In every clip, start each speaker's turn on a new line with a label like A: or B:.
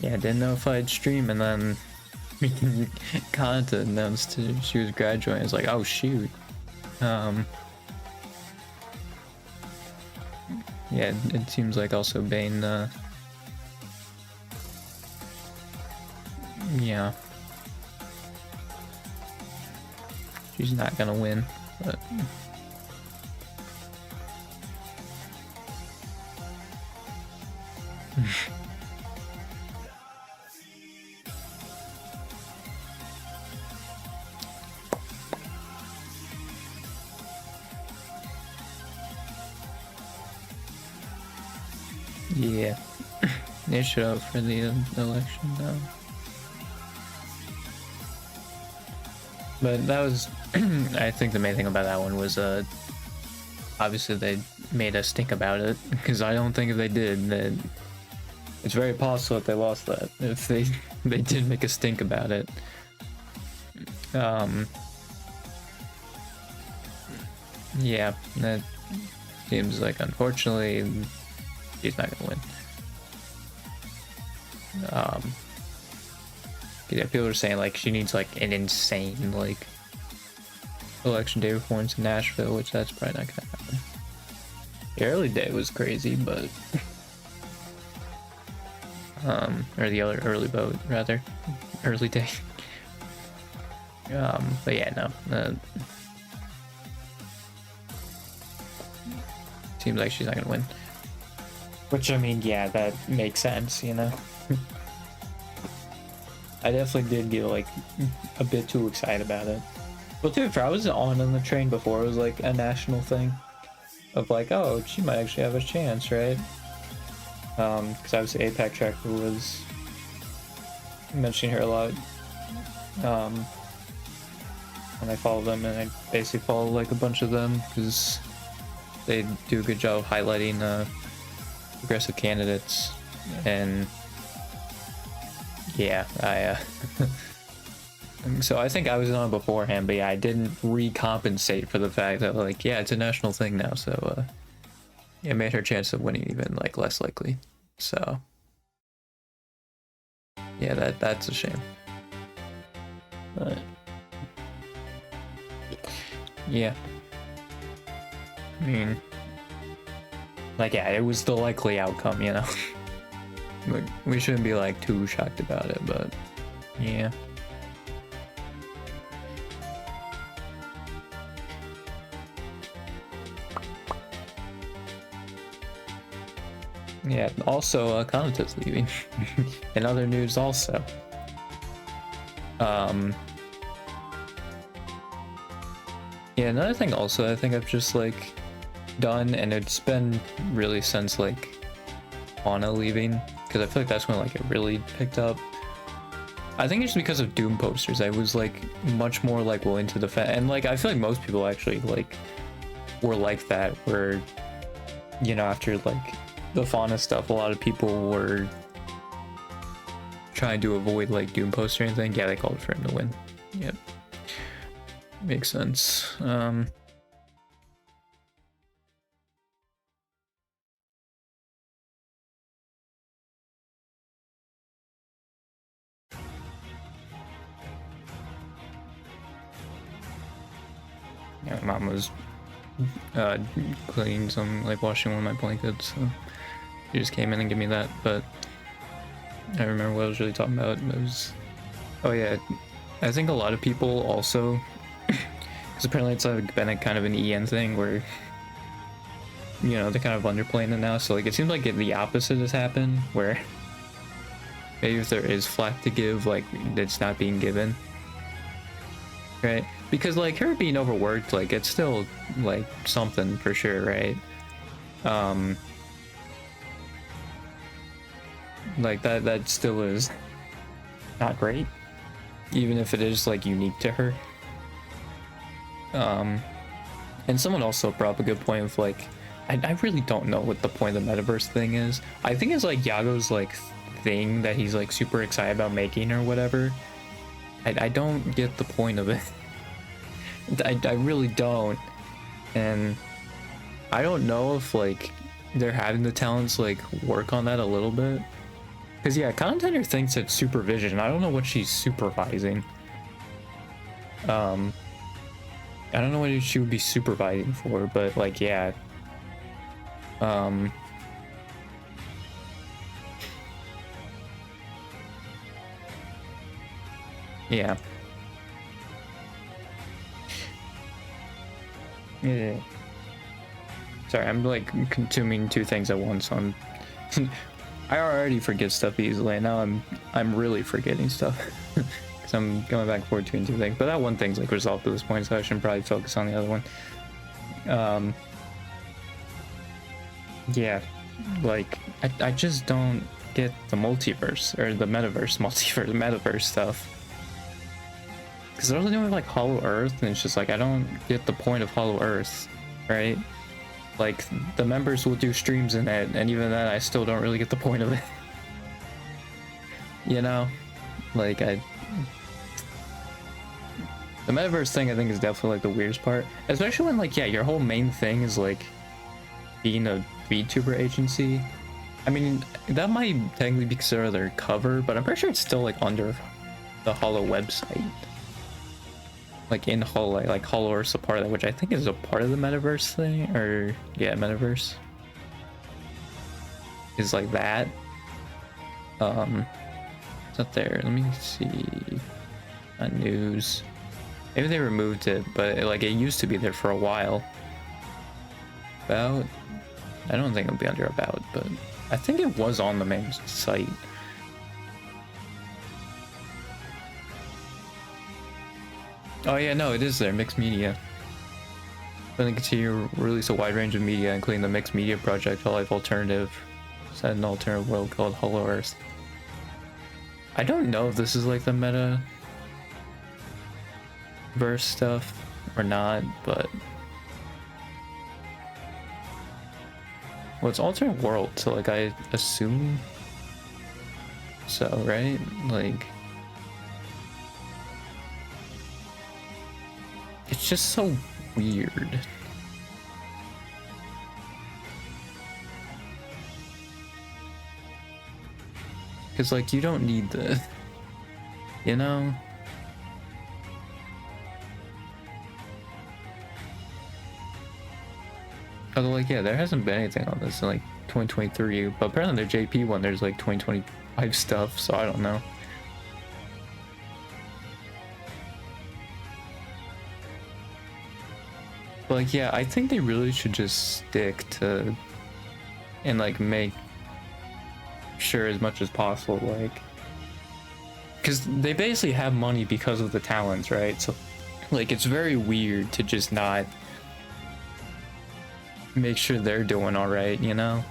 A: Yeah, didn't know if I'd stream, and then freaking Kanta announced she was graduating. It's like, oh shoot. Yeah, it seems like also Bane, yeah. She's not gonna win, but... yeah. They should have for the election now. But that was, I think the main thing about that one was, obviously they made us think about it, because I don't think if they did, that it's very possible that they lost that, if they did make us think about it. Yeah, that seems like, unfortunately, she's not gonna win. Yeah, people are saying like she needs like an insane like election day performance in Nashville, which that's probably not gonna happen. The early day was crazy, but or the other early vote rather, early day. But yeah, no. Seems like she's not gonna win. Which, I mean, yeah, that makes sense, you know. I definitely did get like a bit too excited about it. Well, to be fair, I was on the train before it was like a national thing of like, oh, she might actually have a chance, right? Because obviously APAC Tracker was mentioning her a lot. And I follow them, and I basically follow like a bunch of them because they do a good job of highlighting progressive candidates. And yeah, so I think I was on beforehand, but yeah, I didn't recompensate for the fact that like, yeah, it's a national thing now, so it made her chance of winning even like less likely. So yeah, that's a shame. But yeah, I mean, like, yeah, it was the likely outcome, you know. We shouldn't be like too shocked about it, but yeah. Yeah, also Kanata's leaving. In other news also. Yeah, another thing also I think I've just like done, and it's been really since like Ana leaving, because I feel like that's when like it really picked up. I think it's because of Doom posters. I was like much more like willing to defend, and like I feel like most people actually like were like that, where, you know, after like the Fauna stuff, a lot of people were trying to avoid like Doom poster and anything. Yeah, they called for him to win. Yep, makes sense. Yeah, my mom was cleaning some, like washing one of my blankets, so she just came in and gave me that. But I remember what I was really talking about. It was, oh yeah, I think a lot of people also, because apparently it's like been a kind of an EN thing where, you know, they're kind of underplaying it now. So like it seems like the opposite has happened, where maybe if there is flack to give, like it's not being given, right? Because like her being overworked, like it's still like something for sure, right? Like that still is not great, even if it is like unique to her. And someone also brought up a good point of like, I really don't know what the point of the metaverse thing is. I think it's like Yago's like thing that he's like super excited about making or whatever. I don't get the point of it. I really don't. And I don't know if like they're having the talents like work on that a little bit. Because, yeah, Contender thinks it's supervision. I don't know what she's supervising. I don't know what she would be supervising for, but, like, yeah. Yeah. Yeah. Sorry, I'm, like, consuming two things at once on... I already forget stuff easily, and now I'm really forgetting stuff. Because I'm going back and forth between two things. But that one thing's, like, resolved at this point, so I should probably focus on the other one. Yeah, like, I just don't get the multiverse, or the metaverse stuff. Because they're also doing, like, Hollow Earth, and it's just, like, I don't get the point of Hollow Earth, right? Like, the members will do streams in it, and even then, I still don't really get the point of it. You know? Like, the metaverse thing, I think, is definitely, like, the weirdest part. Especially when, like, yeah, your whole main thing is, like, being a VTuber agency. I mean, that might technically be considered their cover, but I'm pretty sure it's still, like, under the Hollow website. Like, in Hollow, like, Hollow Earth's a part of that, which I think is a part of the metaverse thing, or, yeah, metaverse. Is like that. It's up there. Let me see. News. Maybe they removed it, but like it used to be there for a while. About. I don't think it'll be under about, but I think it was on the main site. Oh yeah, no, it is there. Mixed media. Going to continue to release a wide range of media, including the Mixed Media Project, a life alternative, set in an alternative world called Hollow Earth. I don't know if this is like the meta verse stuff or not, but well, it's alternate world, so like I assume so, right? Like it's just so weird. Because like you don't need the, you know? Although, like, yeah, there hasn't been anything on this in, like, 2023, but apparently the JP one, there's, like, 2025 stuff, so I don't know. But, like, yeah, I think they really should just stick to, and, like, make sure as much as possible, like, because they basically have money because of the talents, right? So, like, it's very weird to just not make sure they're doing all right, you know?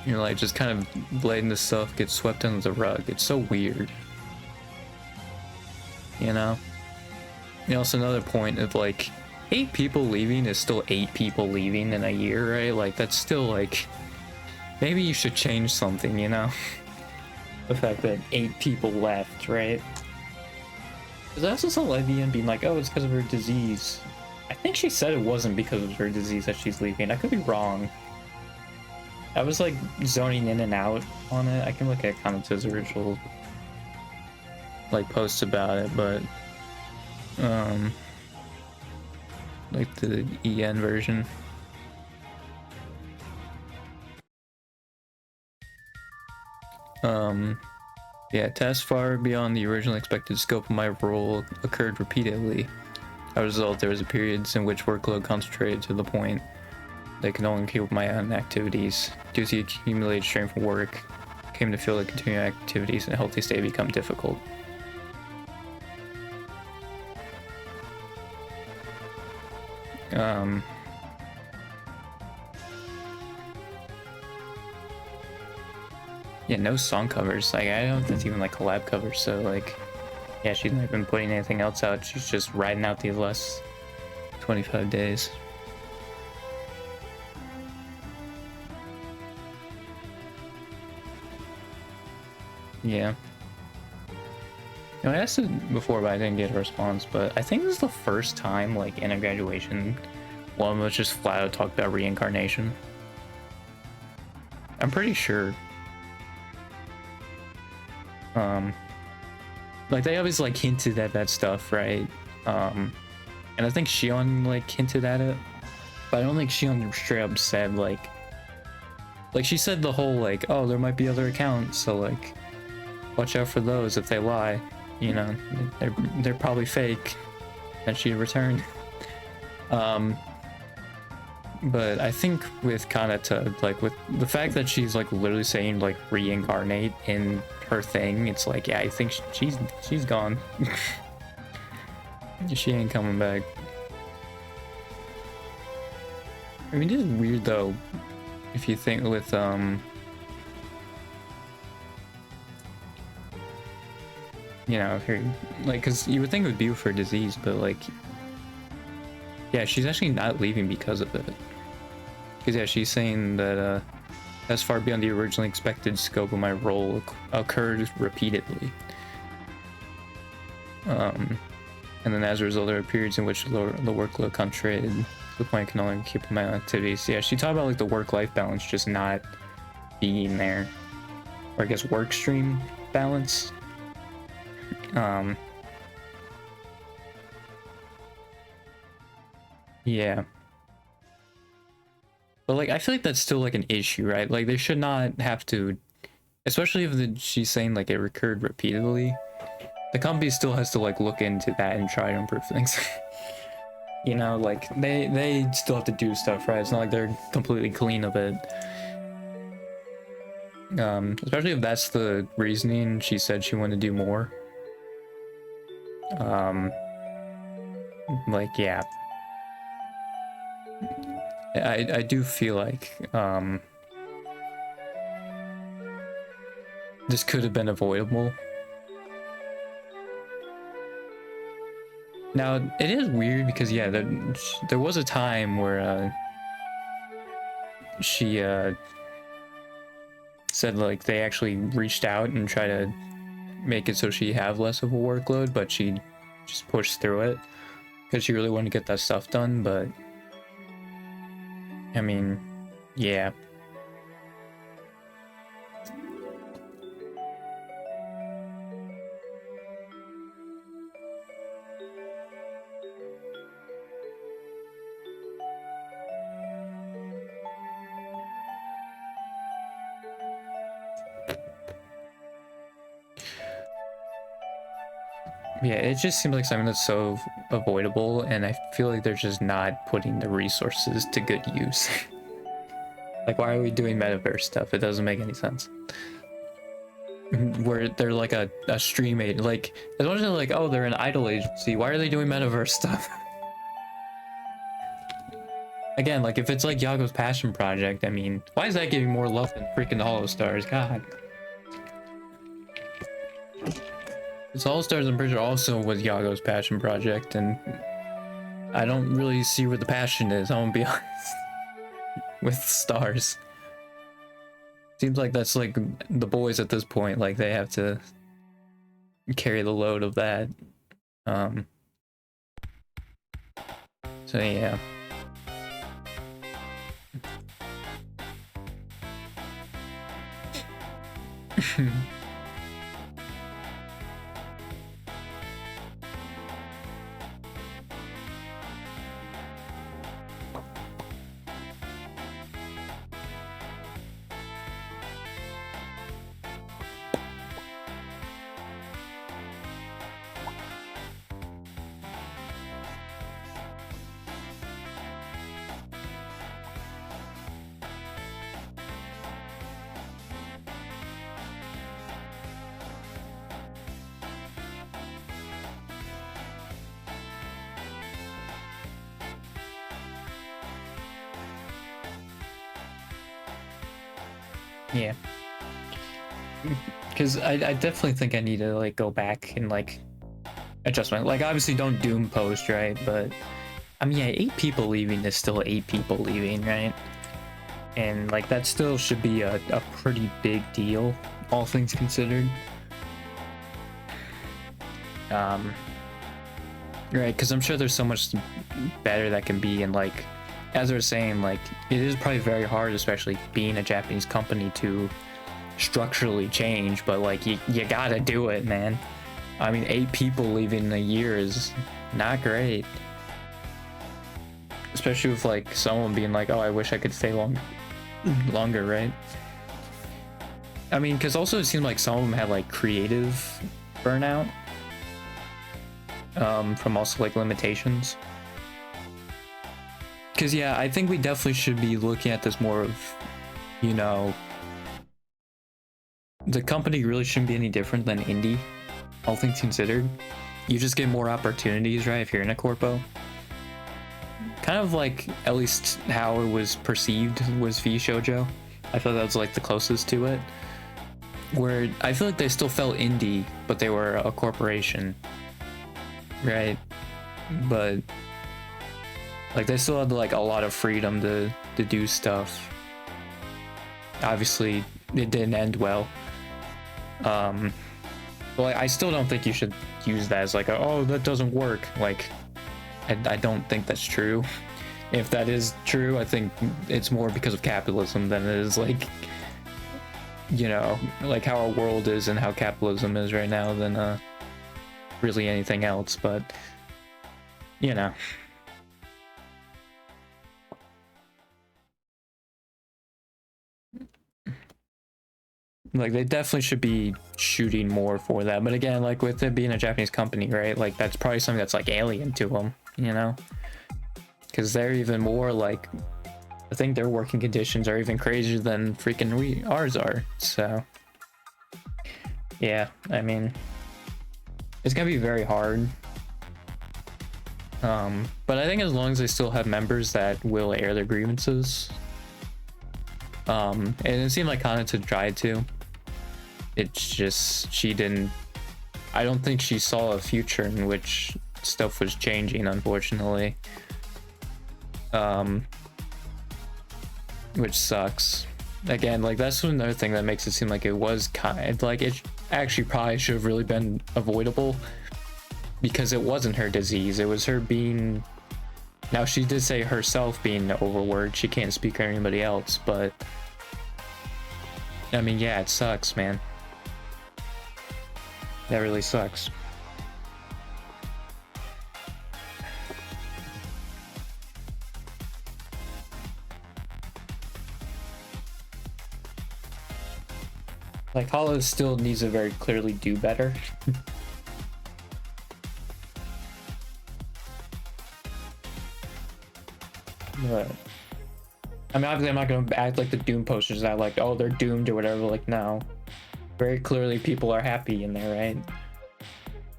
A: You're like just kind of letting this stuff get swept under the rug. It's so weird, you know? And also another point of like 8 people leaving is still 8 people leaving in a year, right? Like that's still like, maybe you should change something, you know? The fact that 8 people left, right? Because I also saw Levian being like, oh, it's because of her disease. I think she said it wasn't because of her disease that she's leaving. I could be wrong. I was like zoning in and out on it. I can look at Kamika's original like posts about it, but like the EN version. Yeah, tasks far beyond the original expected scope of my role occurred repeatedly. As a result, there was a periods in which workload concentrated to the point that I could only keep with my own activities. Due to the accumulated strain from work, I came to feel that continuing activities in a healthy state become difficult. Yeah, no song covers. Like, I don't know if that's even like collab covers, so like, yeah, she's not been putting anything else out. She's just riding out these last 25 days. Yeah. You know, I asked it before, but I didn't get a response. But I think this is the first time, like, in a graduation, one was just flat out talked about reincarnation. I'm pretty sure. Like they always like hinted at that stuff, right? And I think Shion like hinted at it, but I don't think Shion straight up said like she said the whole like, oh, there might be other accounts, so like watch out for those if they lie, you know, they're probably fake, and she'd return. But I think with Kanata, like with the fact that she's like literally saying like reincarnate in her thing, it's like, yeah, I think she's gone. She ain't coming back. I mean, it is weird though, if you think with you know, her, like, because you would think it would be for disease, but like, yeah, she's actually not leaving because of it. Because yeah, she's saying that as far beyond the originally expected scope of my role occurred repeatedly. And then as a result, there are periods in which the workload contracted to the point I can only keep my own activities. Yeah, she talked about like the work-life balance just not being there, or I guess work stream balance. Yeah. But like I feel like that's still like an issue, right? Like they should not have to, especially if she's saying like it recurred repeatedly. The company still has to like look into that and try to improve things. You know, like they still have to do stuff, right? It's not like they're completely clean of it. Especially if that's the reasoning. She said she wanted to do more. Like yeah. I do feel like this could have been avoidable. Now it is weird because yeah, there was a time where she said like they actually reached out and tried to make it so she have less of a workload, but she just pushed through it because she really wanted to get that stuff done. But I mean, yeah. Yeah, it just seems like something that's so avoidable, and I feel like they're just not putting the resources to good use. Like, why are we doing metaverse stuff? It doesn't make any sense. Where they're like a stream aid, like, as much as they're like, oh, they're an idol agency, why are they doing metaverse stuff? Again, like, if it's like Yago's passion project, I mean, why is that getting more love than freaking Hollow Stars? God. This All Stars, I'm pretty sure, also was Yago's passion project, and I don't really see where the passion is, I'm gonna be honest. With Stars. Seems like that's like the boys at this point, like they have to carry the load of that. So yeah. Yeah, because I definitely think I need to like go back and like adjust my, like, obviously don't doom post, right? But I mean, yeah, 8 people leaving is still 8 people leaving, right? And like that still should be a pretty big deal, all things considered. Right, because I'm sure there's so much better that can be, and like as I was saying, like it is probably very hard, especially being a Japanese company, to structurally change, but like you gotta do it, man. I mean, 8 people leaving in a year is not great, especially with like someone being like, oh, I wish I could stay longer, right? I mean, because also it seemed like some of them had like creative burnout from also like limitations. Because yeah, I think we definitely should be looking at this more of, you know, the company really shouldn't be any different than indie, all things considered. You just get more opportunities, right, if you're in a corpo. Kind of like, at least how it was perceived was VShojo. I feel that was like the closest to it. Where I feel like they still felt indie, but they were a corporation, right? But like they still had like a lot of freedom to do stuff. Obviously, it didn't end well. But I still don't think you should use that as like, oh, that doesn't work. Like, I don't think that's true. If that is true, I think it's more because of capitalism than it is like, you know, like how our world is and how capitalism is right now than really anything else. But, you know. Like, they definitely should be shooting more for that. But again, like, with it being a Japanese company, right? Like, that's probably something that's, like, alien to them, you know? Because they're even more, like... I think their working conditions are even crazier than freaking ours are. So... yeah, I mean... it's gonna be very hard. But I think as long as they still have members that will air their grievances... and it seemed like Kanata tried to. It's just she didn't. I don't think she saw a future in which stuff was changing, unfortunately. Which sucks. Again, like that's another thing that makes it seem like it was kind like it actually probably should have really been avoidable because it wasn't her disease. It was her being. Now she did say herself being overworked. She can't speak for anybody else, but I mean, yeah, it sucks, man. That really sucks. Like, Hollow still needs to very clearly do better. But I mean, obviously I'm not gonna act like the Doom posters that like, oh, they're doomed or whatever. Like, no. Very clearly people are happy in there,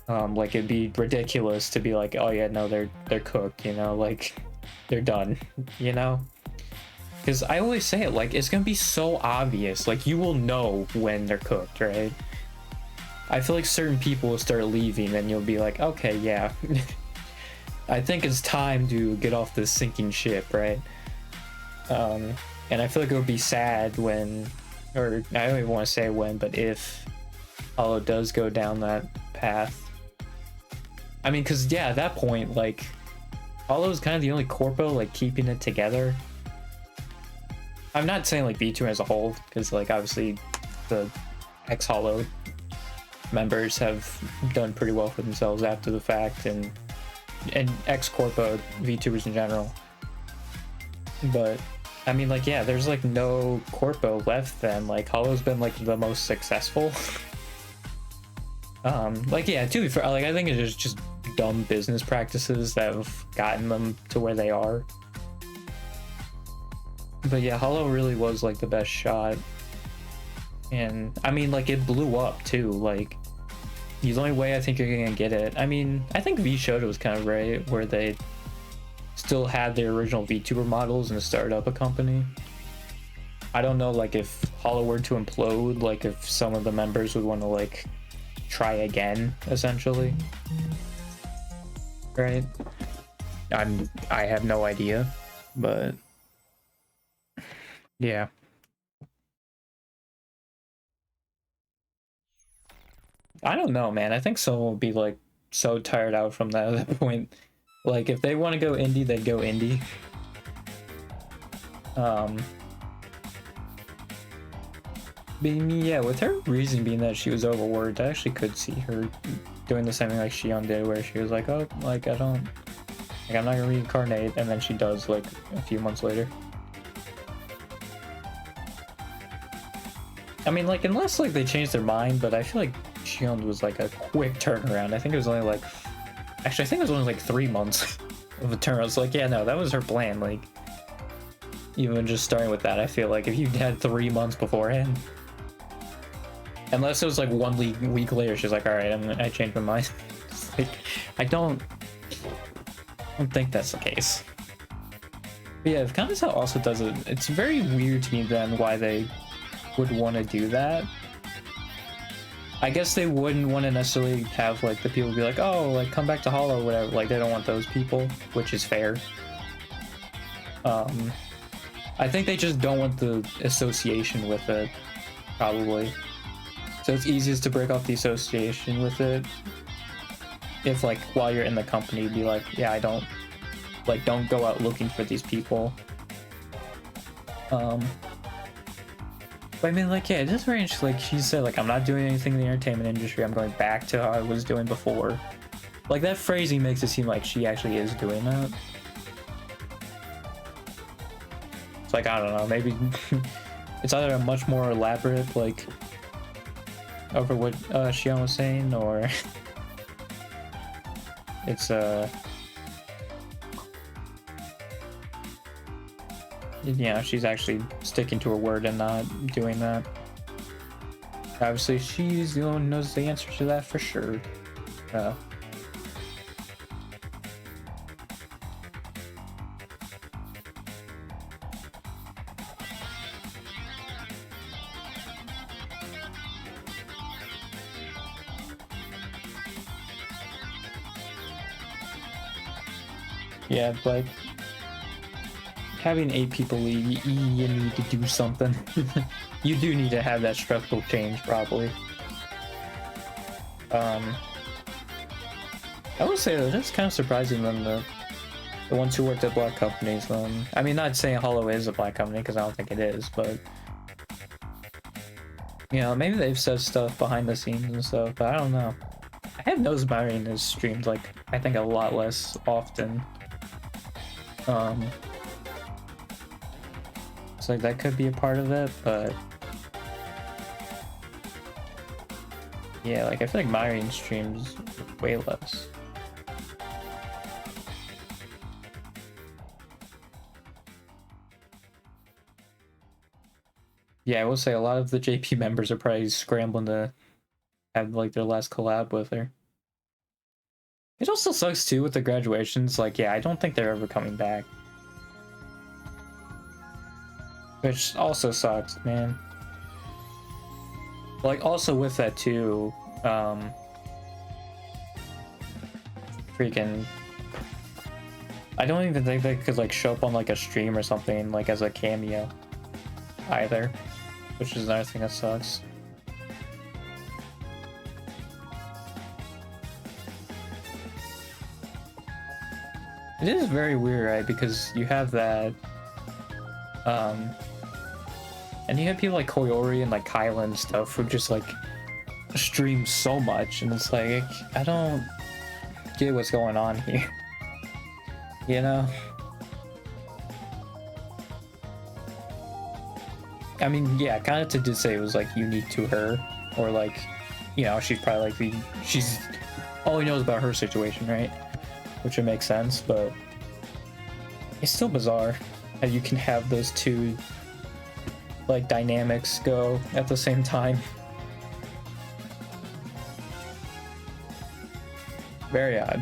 A: right? Like it'd be ridiculous to be like, oh yeah, no, they're cooked, you know, like they're done, you know? Because I always say it, like, it's gonna be so obvious, like you will know when they're cooked, right? I feel like certain people will start leaving and you'll be like, okay, yeah. I think it's time to get off this sinking ship, right? And I feel like it would be sad when, or I don't even want to say when, but if Hollow does go down that path. I mean, because yeah, at that point, like, Hollow is kind of the only corpo like keeping it together. I'm not saying like V2 as a whole, because like obviously the ex-Hollow members have done pretty well for themselves after the fact, and ex-corpo VTubers in general. But I mean, like, yeah, there's like no corpo left then. Like, Hollow's been like the most successful. Like, yeah, to be fair, like I think it's just dumb business practices that have gotten them to where they are. But yeah, Hollow really was like the best shot. And I mean, like, it blew up too. Like, the only way I think you're gonna get it, I mean, I think VShojo was kind of right, where they still had their original VTuber models and started up a company. I don't know, like, if Hollow were to implode, like, if some of the members would want to, like, try again, essentially. Right? I have no idea, but yeah. I don't know, man. I think someone will be, like, so tired out from that at that point. Like, if they want to go indie, they'd go indie. Yeah, with her reason being that she was overworked, I actually could see her doing the same thing like Shion did, where she was like, oh, like, I don't, like, I'm not gonna reincarnate, and then she does, like, a few months later. I mean, like, unless, like, they changed their mind, but I feel like Shion was, like, a quick turnaround. I think it was only, like, actually, I think it was only, like, 3 months of a turnaround. It's like, yeah, no, that was her plan, like, even just starting with that, I feel like if you had 3 months beforehand, unless it was like 1 week later, she's like, all right, I changed my mind. Like, I don't think that's the case. But yeah, if Kanesao also does it, it's very weird to me then why they would want to do that. I guess they wouldn't want to necessarily have like the people be like, oh, like come back to Hollow, whatever. Like they don't want those people, which is fair. I think they just don't want the association with it, probably. So it's easiest to break off the association with it if, like, while you're in the company, be like, yeah, I don't, like, don't go out looking for these people. But I mean, like, yeah, it is very interesting. Like, she said, like, I'm not doing anything in the entertainment industry. I'm going back to how I was doing before. Like, that phrasing makes it seem like she actually is doing that. It's like, I don't know, maybe it's either a much more elaborate, like, over what Shion was saying, or it's yeah, she's actually sticking to her word and not doing that. Obviously, she's the one who knows the answer to that for sure. Yeah, like having 8 people leave, you need to do something. You do need to have that structural change, probably. I would say that it's kind of surprising than the ones who worked at black companies. I mean, not saying Hollow is a black company because I don't think it is, but you know, maybe they've said stuff behind the scenes and stuff. But I don't know. I have noticed Myrian is streamed like I think a lot less often. So like that could be a part of it, but yeah, like I feel like Myrian streams way less. Yeah, I will say a lot of the JP members are probably scrambling to have like their last collab with her. It also sucks too with the graduations. Like, yeah, I don't think they're ever coming back. Which also sucks, man. Like, also with that too, freaking, I don't even think they could like show up on like a stream or something like as a cameo either, which is another thing that sucks. It is very weird, right? Because you have that, and you have people like Koyori and like Kyla and stuff who just like stream so much, and it's like, I don't get what's going on here. You know? I mean, yeah, kind of to just say it was like unique to her, or like, you know, she's probably like she's all he knows about her situation, right? Which would make sense, but it's still bizarre how you can have those two like dynamics go at the same time. Very odd.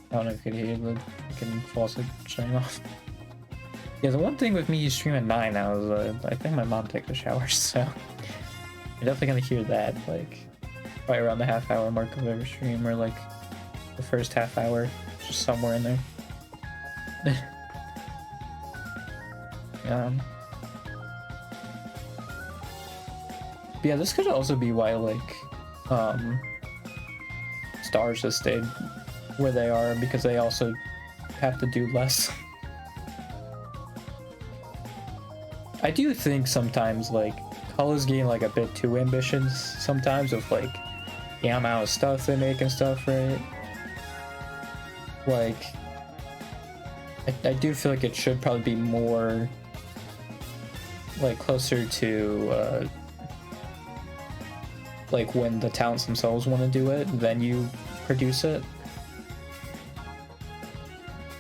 A: I don't know if you can hear the fucking faucet shutting off. Yeah, the one thing with me streaming at 9 now is I think my mom takes a shower, so you're definitely gonna hear that, like, right around the half-hour mark of every stream, or like the first half hour, just somewhere in there. Yeah, this could also be why like stars just stayed where they are, because they also have to do less. I do think sometimes like colors getting like a bit too ambitious sometimes with like the amount of stuff they make and stuff, right? Like I do feel like it should probably be more like closer to like when the talents themselves want to do it, then you produce it.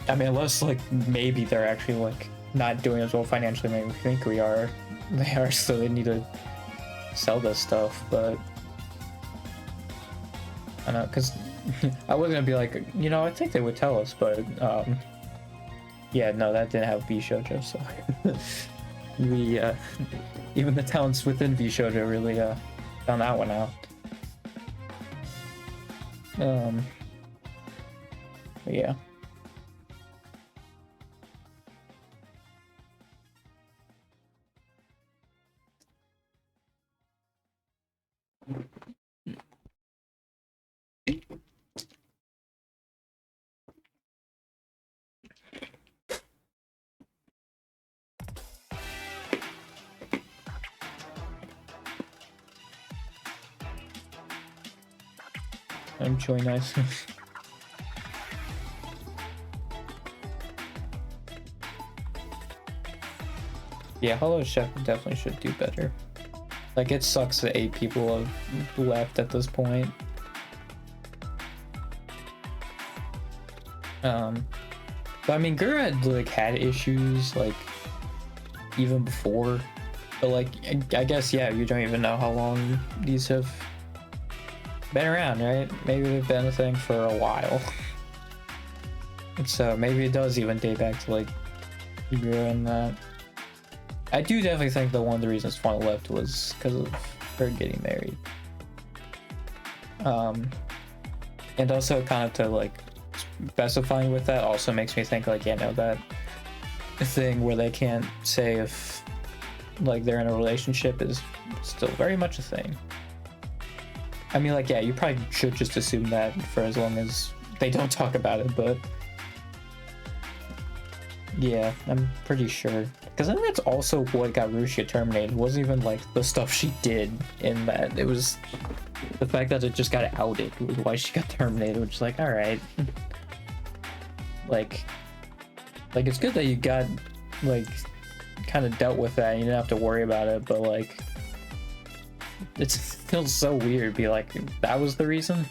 A: I mean, unless like maybe they're actually like not doing as well financially maybe we think they are, so they need to sell this stuff. But I don't know, because I was gonna be like, you know, I think they would tell us, but yeah, no, that didn't have VShojo, so we even the talents within VShojo really found that one out. But yeah. I'm chewing nice. Yeah, Hollow Chef definitely should do better. Like, it sucks that 8 people have left at this point. But I mean, Gura had like had issues like even before, but like I guess yeah, you don't even know how long these have been around, right? Maybe they've been a thing for a while. So maybe it does even date back to like Gura and that. I do definitely think that one of the reasons Fauna left was because of her getting married. And also kind of to like specifying with that also makes me think like, yeah, no, that thing where they can't say if like they're in a relationship is still very much a thing. I mean, like, yeah, you probably should just assume that for as long as they don't talk about it, but yeah, I'm pretty sure. Because I think that's also what got Rushia terminated. It wasn't even like the stuff she did in that. It was the fact that it just got outed was why she got terminated, which is like, all right. Like it's good that you got like kind of dealt with that and you didn't have to worry about it, but like it feels so weird to be like, that was the reason.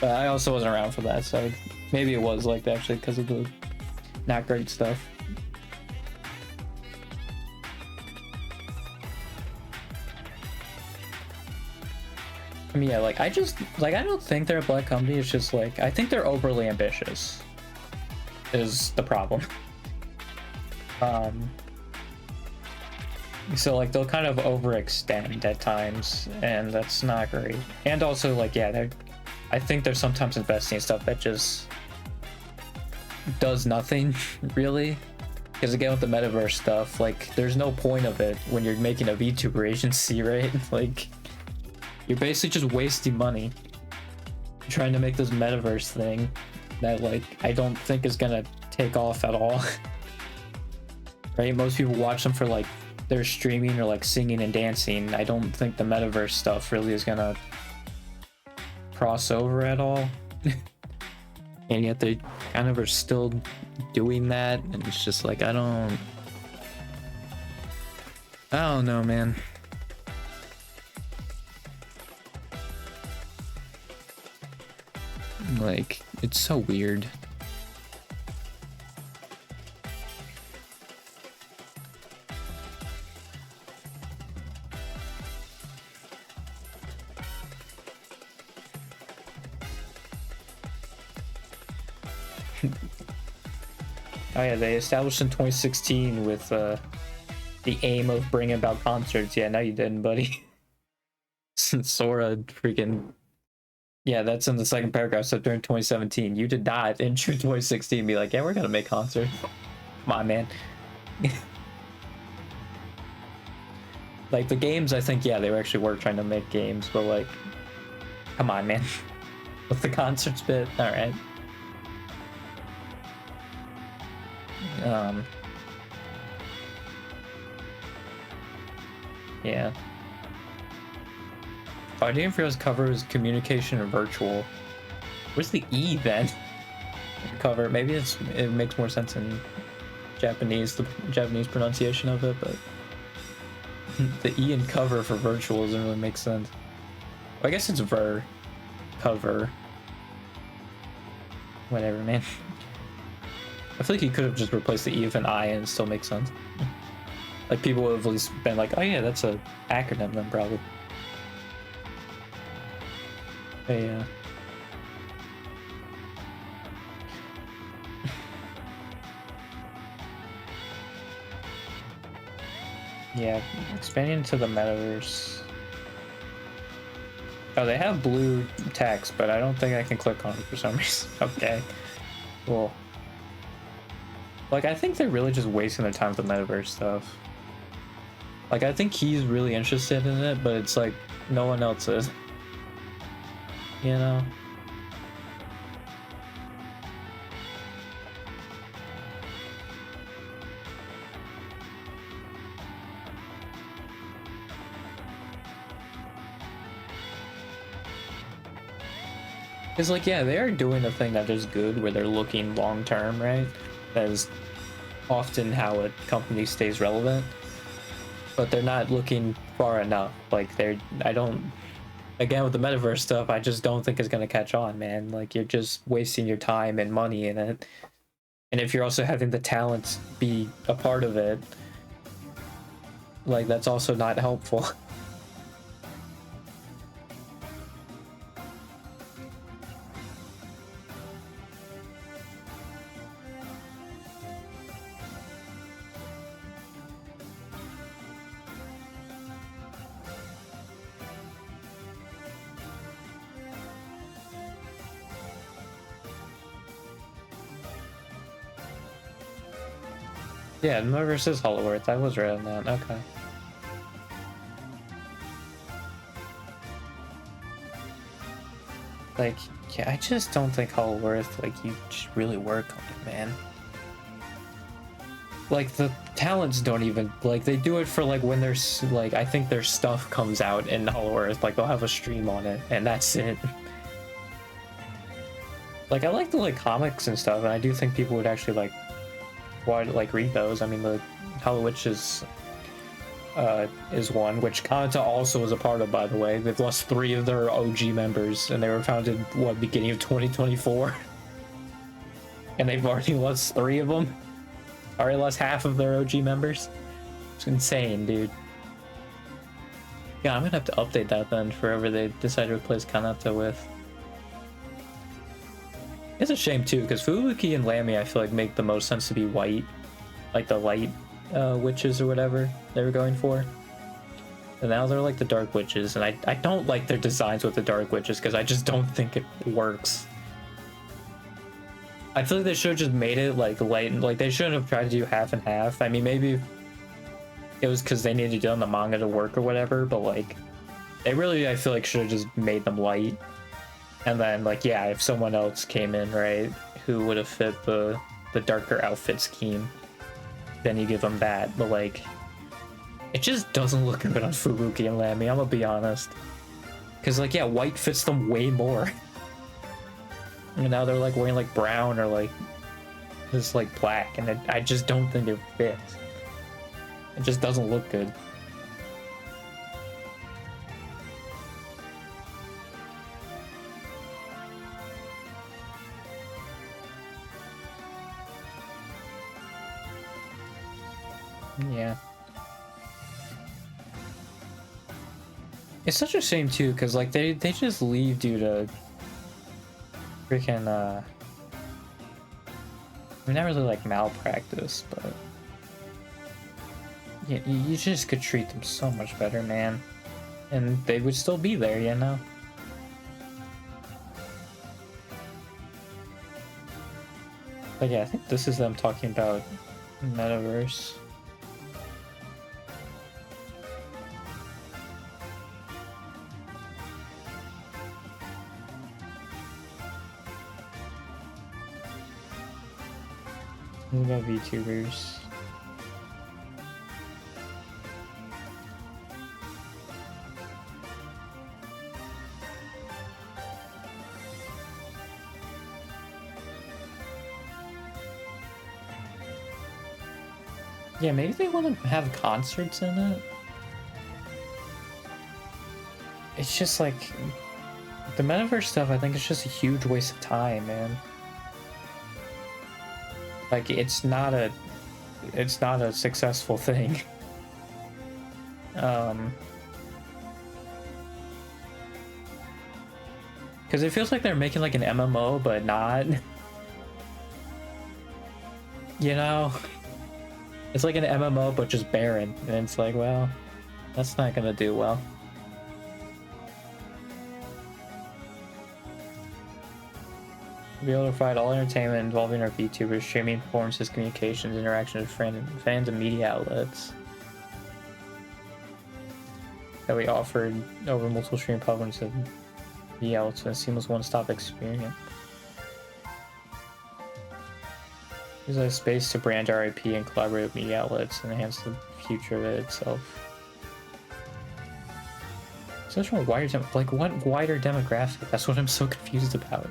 A: But I also wasn't around for that, so maybe it was like actually because of the not great stuff. I mean, yeah, like I don't think they're a black company. It's just like I think they're overly ambitious is the problem. So like they'll kind of overextend at times, and that's not great. And also like, yeah, I think they're sometimes investing in stuff that just does nothing really. Because again, with the metaverse stuff, like there's no point of it when you're making a VTuber agency, right? Like you're basically just wasting money trying to make this metaverse thing that like I don't think is gonna take off at all. Right? Most people watch them for like their streaming or like singing and dancing. I don't think the metaverse stuff really is gonna cross over at all. And yet they kind of are still doing that, and it's just like I don't know, man. Like it's so weird. Oh yeah, they established in 2016 with the aim of bringing about concerts. Yeah, no you didn't, buddy. Sora freaking Yeah, that's in the second paragraph. So during 2017, you did not in June 2016 be like, yeah, we're gonna make concerts. Come on, man. Like the games, I think, yeah, they were trying to make games, but like, come on, man. With the concerts bit, all right. Yeah. Oh, I didn't realize cover is communication and virtual. Where's the E then? Cover. Maybe it makes more sense in Japanese, the Japanese pronunciation of it, but the E in cover for virtual doesn't really make sense. Well, I guess it's cover. Whatever, man. I feel like you could have just replaced the E with an I and it still makes sense. Like people would have at least been like, oh yeah, that's a acronym then probably. But yeah. Yeah, expanding into the metaverse. Oh, they have blue text, but I don't think I can click on it for some reason. Okay, cool. Like, I think they're really just wasting their time with the metaverse stuff. Like, I think he's really interested in it, but it's like, no one else is. You know? It's like, yeah, they are doing a thing that is good where they're looking long term, right? That is often how a company stays relevant. But they're not looking far enough. Like, again, with the metaverse stuff, I just don't think it's going to catch on, man. Like, you're just wasting your time and money in it. And if you're also having the talent be a part of it, like, that's also not helpful. Yeah, metaverse is Hollow Earth. I was right on that. Okay. Like, yeah, I just don't think Hollow Earth, like, you just really work on it, man. Like, the talents don't even, like, they do it for, like, when there's, like, I think their stuff comes out in Hollow Earth, like, they'll have a stream on it, and that's it. Like, I like the, like, comics and stuff, and I do think people would actually, like, want to, like, read those. I mean, the Hollow Witch is one, which Kanata also is a part of, by the way. They've lost 3 of their OG members, and they were founded, what, beginning of 2024? And they've already lost 3 of them? Already lost half of their OG members? It's insane, dude. Yeah, I'm gonna have to update that then for whoever they decide to replace Kanata with. It's a shame too, because Fubuki and Lamy I feel like make the most sense to be white. Like the light witches or whatever they were going for. And now they're like the dark witches, and I don't like their designs with the dark witches because I just don't think it works. I feel like they should have just made it like light, like they shouldn't have tried to do half and half. I mean, maybe it was because they needed to do it on the manga to work or whatever, but like they really, I feel like, should have just made them light. And then, like, yeah, if someone else came in, right, who would have fit the darker outfit scheme, then you give them that. But, like, it just doesn't look good on Fubuki and Lamy, I'm gonna be honest. Because, like, yeah, white fits them way more. And now they're, like, wearing, like, brown or, like, just, like, black. And I just don't think it fits. It just doesn't look good. Yeah. It's such a shame too, because like they just leave due to freaking I mean, not really like malpractice, but yeah, you just could treat them so much better, man. And they would still be there, you know? But yeah, I think this is them talking about metaverse. What about VTubers? Yeah, maybe they want to have concerts in it. It's just like the metaverse stuff. I think it's just a huge waste of time, man. Like it's not a successful thing. Because it feels like they're making like an MMO, but not. You know, it's like an MMO, but just barren, and it's like, well, that's not gonna do well. Be able to provide all entertainment involving our VTubers, streaming performances, communications, interactions with fans and media outlets that we offered over multiple streaming platforms and media outlets in a seamless one-stop experience. Use a space to brand our IP and collaborate with media outlets and enhance the future of it itself. Such a wider like what wider demographic? That's what I'm so confused about.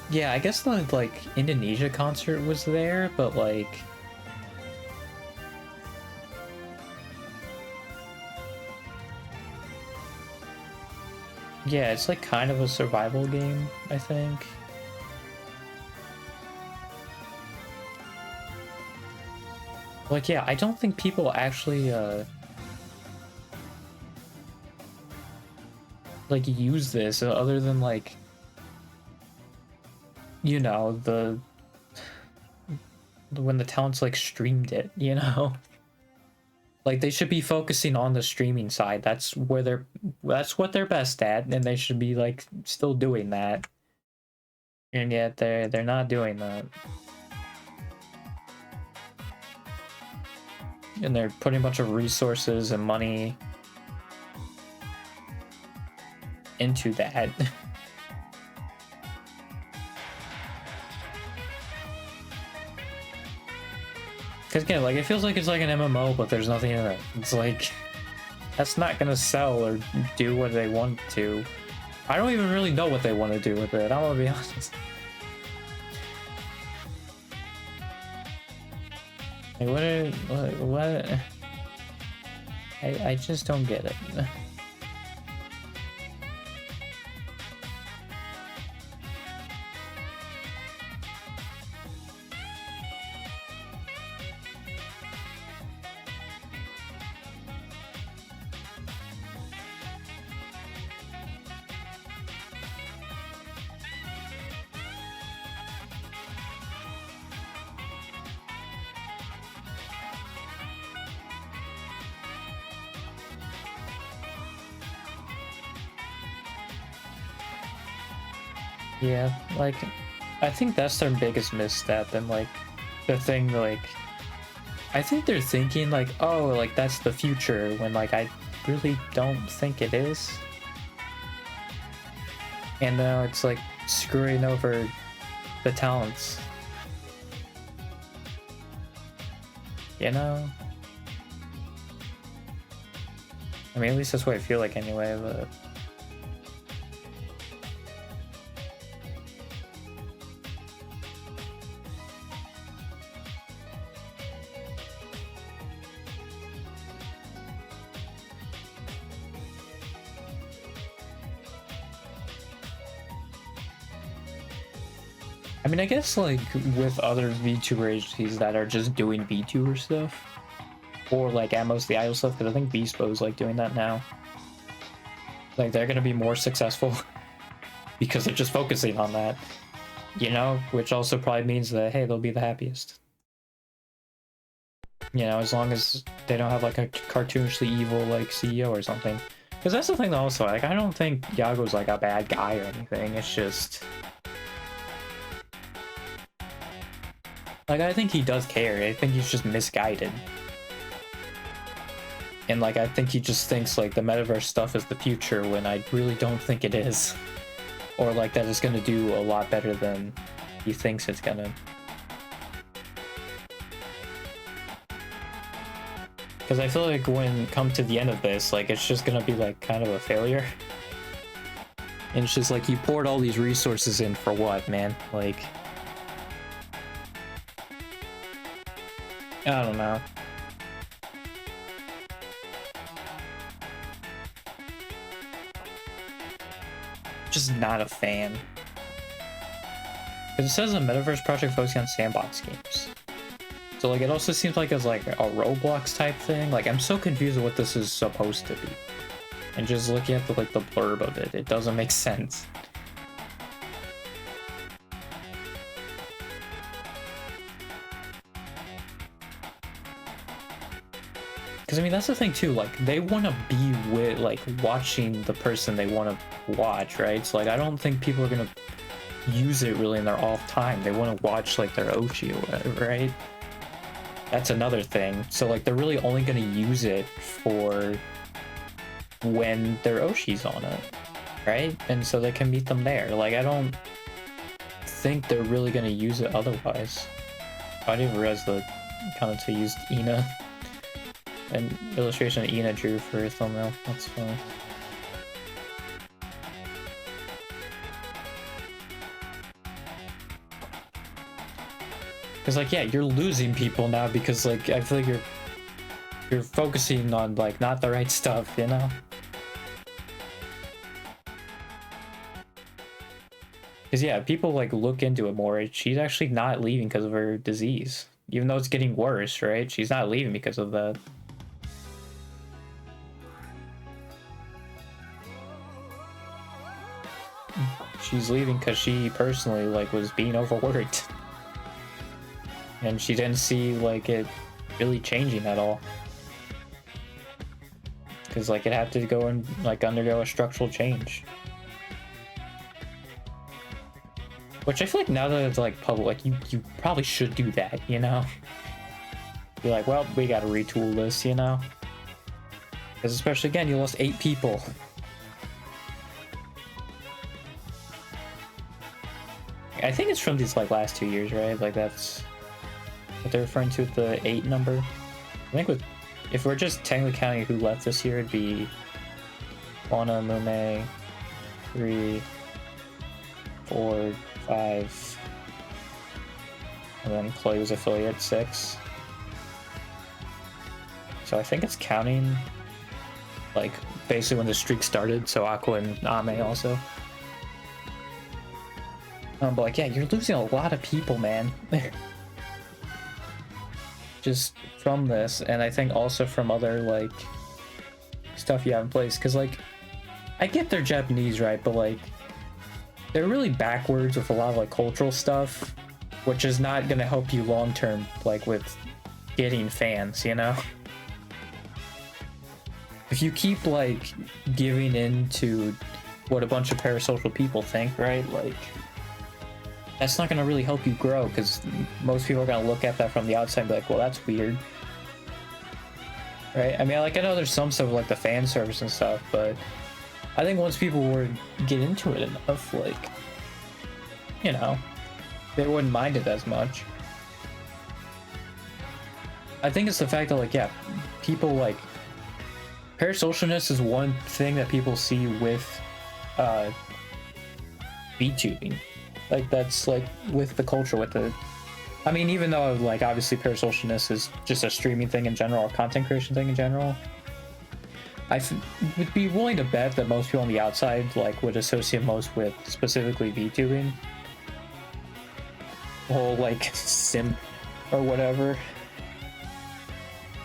A: Yeah, I guess the like Indonesia concert was there, but like yeah, it's like kind of a survival game, I think. Like yeah, I don't think people actually like use this other than like, you know, the when the talents like streamed it, you know. Like they should be focusing on the streaming side. That's what they're best at, and they should be like still doing that. And yet they're not doing that. And they're putting a bunch of resources and money into that. Because again, like it feels like it's like an MMO, but there's nothing in it. It's like that's not gonna sell or do what they want to. I don't even really know what they want to do with it. I'm gonna be honest. Like what? I just don't get it. Yeah, like I think that's their biggest misstep, and like the thing like I think they're thinking like, oh, like that's the future, when like I really don't think it is. And now it's like screwing over the talents. You know? I mean, at least that's what I feel like anyway, but I mean, I guess like with other VTuber agencies that are just doing VTuber stuff, or like at most the idol stuff, because I think Beastbo is like doing that now. Like they're gonna be more successful because they're just focusing on that, you know, which also probably means that hey, they'll be the happiest. You know, as long as they don't have like a cartoonishly evil like CEO or something. Because that's the thing also, like, I don't think Yago's like a bad guy or anything, it's just... Like, I think he does care, I think he's just misguided. And like, I think he just thinks like the metaverse stuff is the future when I really don't think it is. Or like that it's gonna do a lot better than he thinks it's gonna. Because I feel like when it comes to the end of this, like it's just gonna be like kind of a failure. And it's just like you poured all these resources in for what, man? Like, I don't know. Just not a fan. Because it says a metaverse project focusing on sandbox games. So like it also seems like it's like a Roblox type thing. Like I'm so confused with what this is supposed to be. And just looking at the like the blurb of it, it doesn't make sense. Because I mean that's the thing too, like they want to be with like watching the person they want to watch, right? So like I don't think people are gonna use it really in their off time. They want to watch like their Oshi or whatever, right? That's another thing. So like they're really only gonna use it for when their Oshi's on it, right? And so they can meet them there. Like I don't think they're really gonna use it otherwise. I didn't realize the comments used Ina. An illustration that Ina drew for her thumbnail. That's funny. Because like yeah, you're losing people now because like I feel like you're focusing on like not the right stuff, you know? Because yeah, people like look into it more. She's actually not leaving because of her disease, even though it's getting worse, right? She's not leaving because of that. She's leaving because she personally like was being overworked. And she didn't see like it really changing at all. Because like it had to go and like undergo a structural change. Which I feel like now that it's like public, like you probably should do that, you know? Be like, well, we gotta retool this, you know? Because especially again, you lost 8 people. I think it's from these like last 2 years, right? Like that's what they're referring to with the 8 number. I think with if we're just technically counting who left this year, it'd be Fauna, Mume, 3, 4, 5, and then Chloe was affiliate 6. So I think it's counting like basically when the streak started. So Aqua and Ame also. But like, yeah, you're losing a lot of people, man. Just from this, and I think also from other, like, stuff you have in place. Because, like, I get they're Japanese, right? But, like, they're really backwards with a lot of, like, cultural stuff. Which is not going to help you long-term, like, with getting fans, you know? If you keep, like, giving in to what a bunch of parasocial people think, right? Like... that's not going to really help you grow because most people are going to look at that from the outside and be like, well, that's weird. Right? I mean, like, I know there's some stuff like the fan service and stuff, but I think once people were to get into it enough, like, you know, they wouldn't mind it as much. I think it's the fact that, like, yeah, people, like, parasocialness is one thing that people see with VTubing. Like, that's, like, with the culture, with the... I mean, even though, like, obviously parasocialness is just a streaming thing in general, or content creation thing in general, I would be willing to bet that most people on the outside, like, would associate most with specifically VTubing. The whole, like, simp or whatever.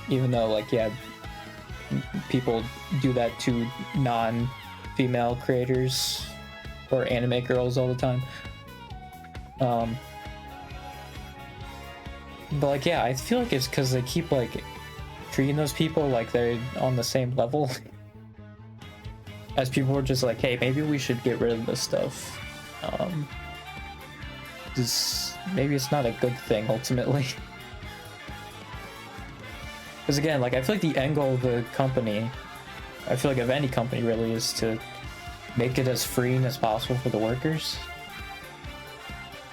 A: Even though, like, yeah, people do that to non-female creators or anime girls all the time. But like, yeah, I feel like it's because they keep like treating those people like they're on the same level. as people were just like, hey, maybe we should get rid of this stuff. Maybe it's not a good thing ultimately. Because again, like, I feel like the end goal of the company, I feel like of any company really, is to make it as freeing as possible for the workers.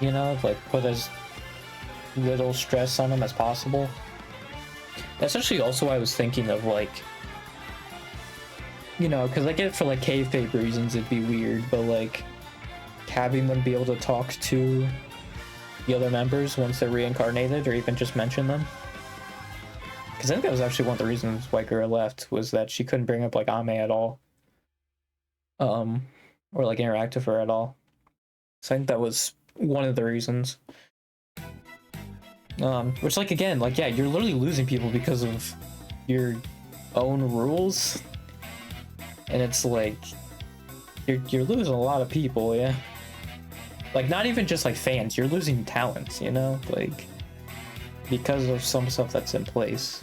A: You know, like, put as little stress on them as possible. That's actually also why I was thinking of, like, you know, because I get it for like cave paper reasons it'd be weird, but like having them be able to talk to the other members once they're reincarnated, or even just mention them. Because I think that was actually one of the reasons why Gura left, was that she couldn't bring up like Ame at all, or like interact with her at all. So I think that was one of the reasons. Which, like, again, like, yeah, you're literally losing people because of your own rules. And it's like, you're losing a lot of people, yeah. Like, not even just like fans, you're losing talents, you know? Like, because of some stuff that's in place.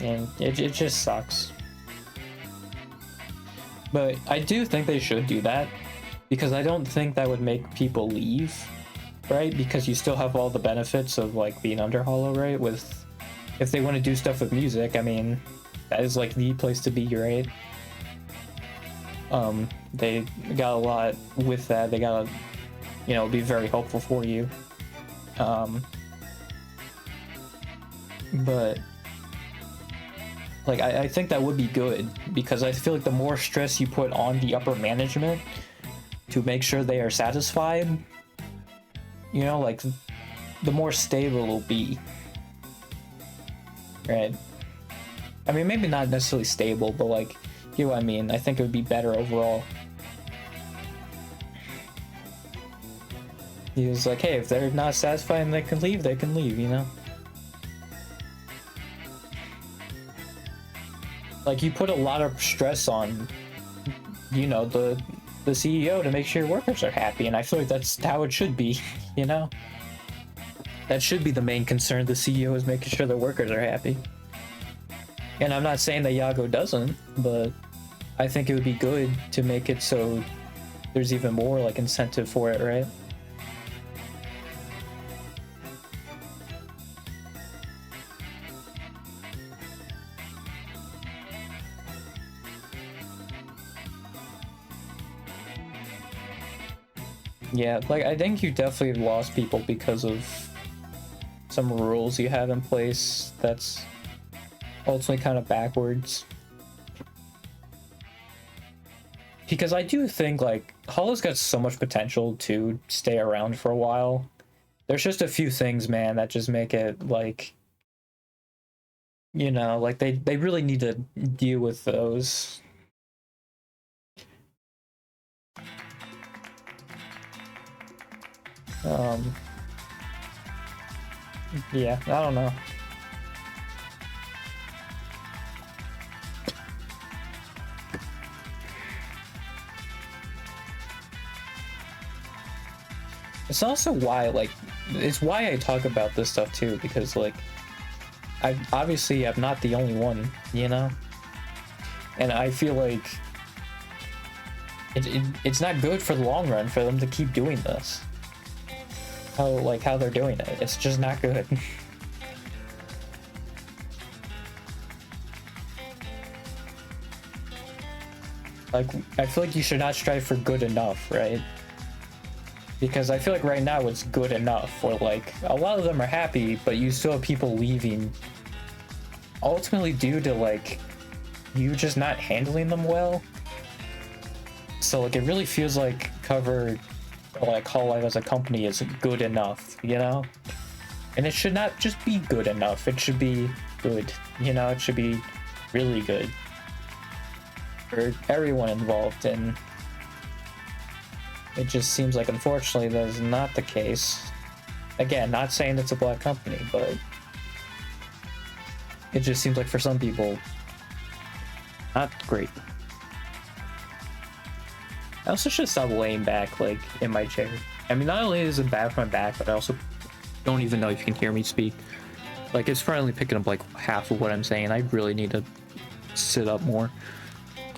A: And it just sucks. But I do think they should do that, because I don't think that would make people leave, right? Because you still have all the benefits of like being under Hollow, right? With, if they want to do stuff with music, I mean, that is like the place to be, right? They got a lot with that. They gotta, you know, be very helpful for you. But like, I think that would be good, because I feel like the more stress you put on the upper management to make sure they are satisfied, you know, like, the more stable it'll be. Right. I mean, maybe not necessarily stable, but like, you know what I mean? I think it would be better overall. He was like, hey, if they're not satisfied and they can leave, you know? Like, you put a lot of stress on, you know, the CEO to make sure your workers are happy, and I feel like that's how it should be, you know? That should be the main concern of the CEO, is making sure the workers are happy. And I'm not saying that Yago doesn't, but I think it would be good to make it so there's even more like incentive for it, right? Yeah, like, I think you definitely lost people because of some rules you have in place that's ultimately kind of backwards. Because I do think, like, Hollow's got so much potential to stay around for a while. There's just a few things, man, that just make it, like, you know, like, they really need to deal with those. Yeah, I don't know. It's also why, like, it's why I talk about this stuff too, because, like, I'm not the only one, you know? And I feel like it's not good for the long run for them to keep doing this. How they're doing it. It's just not good. Like, I feel like you should not strive for good enough, right? Because I feel like right now it's good enough, where like a lot of them are happy, but you still have people leaving ultimately due to like you just not handling them well. So like, it really feels like Hollow Live as a company is good enough, you know? And it should not just be good enough, it should be good, you know? It should be really good for everyone involved, and it just seems like, unfortunately, that is not the case. Again, not saying it's a black company, but it just seems like for some people, not great. I also should stop laying back, like, in my chair. I mean, not only is it bad for my back, but I also don't even know if you can hear me speak. Like, it's finally picking up like half of what I'm saying. I really need to sit up more,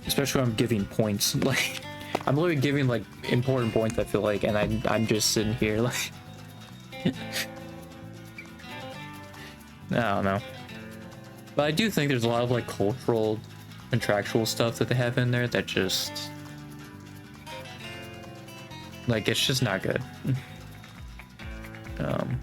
A: especially when I'm giving points. Like, I'm literally giving like important points, I feel like, and I'm just sitting here like I don't know. But I do think there's a lot of like cultural contractual stuff that they have in there that just like, it's just not good. um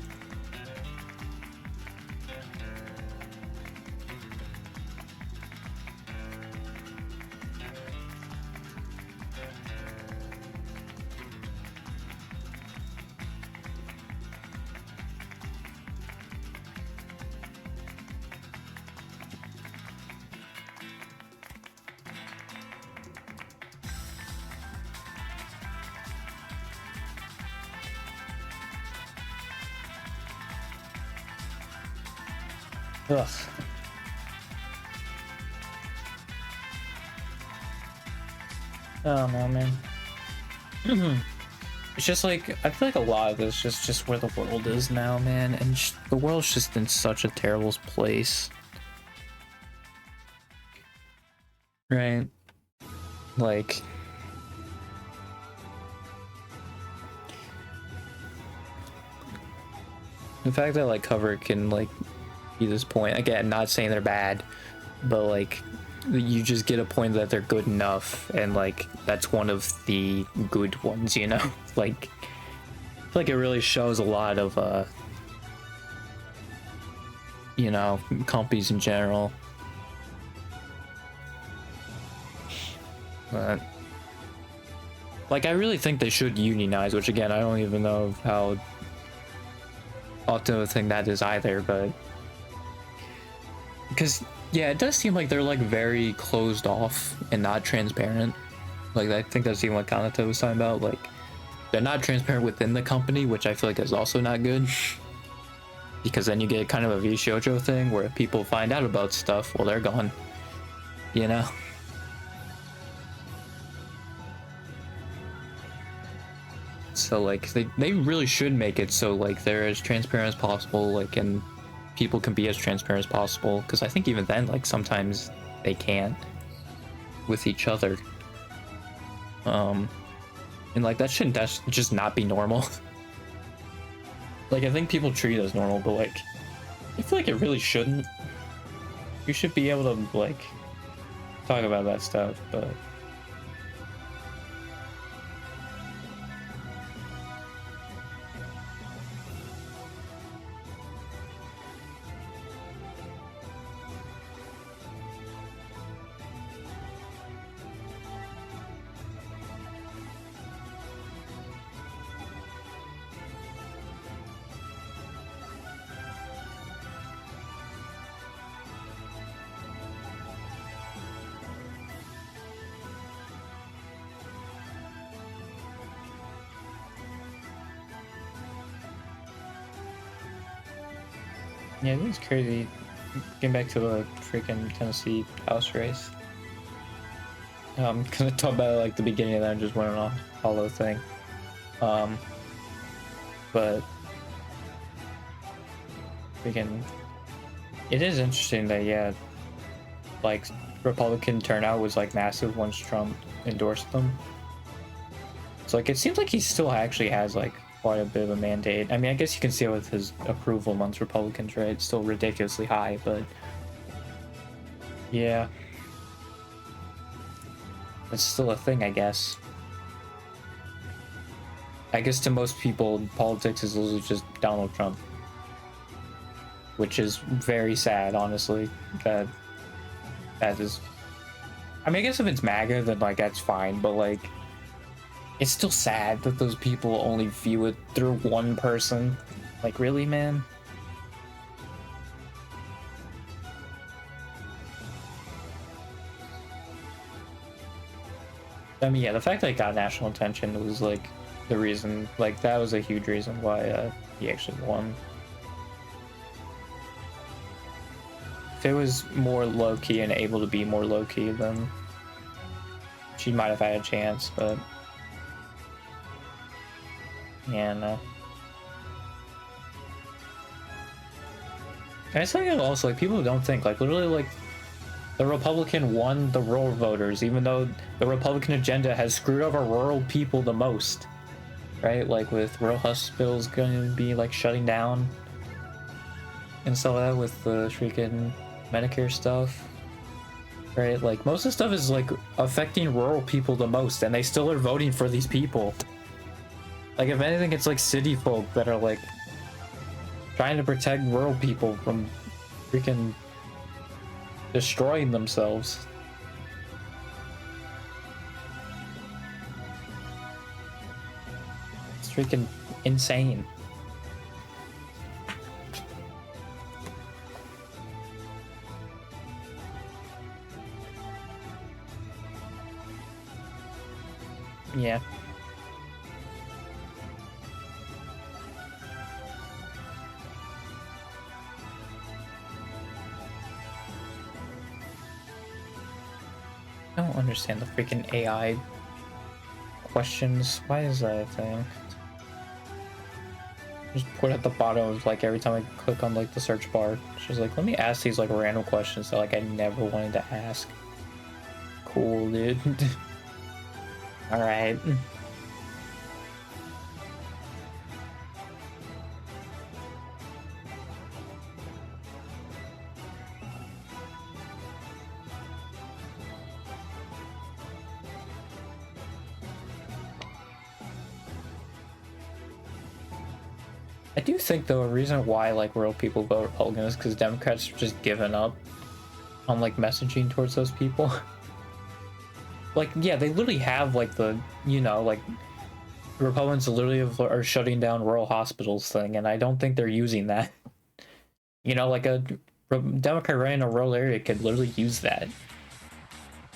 A: Ugh. I don't know, man. It's just like, I feel like a lot of this is just where the world is now, man, and the world's just in such a terrible place, right? Like, the fact that like cover can like be this point again, not saying they're bad, but like you just get a point that they're good enough, and like that's one of the good ones, you know. Like, I feel like it really shows a lot of you know, companies in general. But like, I really think they should unionize, which again, I don't even know how often a thing that is either, but because yeah, it does seem like they're like very closed off and not transparent. Like, I think that's even what Kanata was talking about. Like, they're not transparent within the company, which I feel like is also not good. Because then you get kind of a Vishojo thing where people find out about stuff, well, they're gone. You know? So like, they really should make it so like they're as transparent as possible, like, and people can be as transparent as possible, because I think even then, like, sometimes they can't with each other. And like, that shouldn't just not be normal. Like, I think people treat it as normal, but like, I feel like it really shouldn't. You should be able to like talk about that stuff, but yeah, it's crazy. Getting back to the freaking Tennessee House race. Cause I talked about it, like, the beginning of that and just went on a hollow thing. But freaking, it is interesting that, yeah, like, Republican turnout was like massive once Trump endorsed them. So like, it seems like he still actually has like quite a bit of a mandate. I mean, I guess you can see it with his approval amongst Republicans, right? It's still ridiculously high, but yeah, it's still a thing, I guess. I guess to most people, politics is literally just Donald Trump, which is very sad, honestly. That is, I mean, I guess if it's MAGA, then like that's fine, but like, it's still sad that those people only view it through one person. Like, really, man? I mean, yeah, the fact that it got national attention was like the reason, like, that was a huge reason why he actually won. If it was more low-key and able to be more low-key, then she might have had a chance, but yeah, no. And I think also like people don't think like literally like the Republican won the rural voters, even though the Republican agenda has screwed over rural people the most, right? Like with rural hospitals going to be like shutting down and stuff like that with the freaking Medicare stuff, right? Like most of the stuff is like affecting rural people the most, and they still are voting for these people. Like if anything, it's like city folk that are like trying to protect rural people from freaking destroying themselves. It's freaking insane. Yeah. I don't understand the freaking AI questions. Why is that a thing? Just put at the bottom of like every time I click on like the search bar. She's like, let me ask these like random questions that like I never wanted to ask. Cool, dude. Alright. I do think though a reason why like real people vote Republican is because Democrats are just giving up on like messaging towards those people. Like yeah, they literally have like the, you know, like Republicans literally are shutting down rural hospitals thing, and I don't think they're using that. You know, like a Democrat running a rural area could literally use that.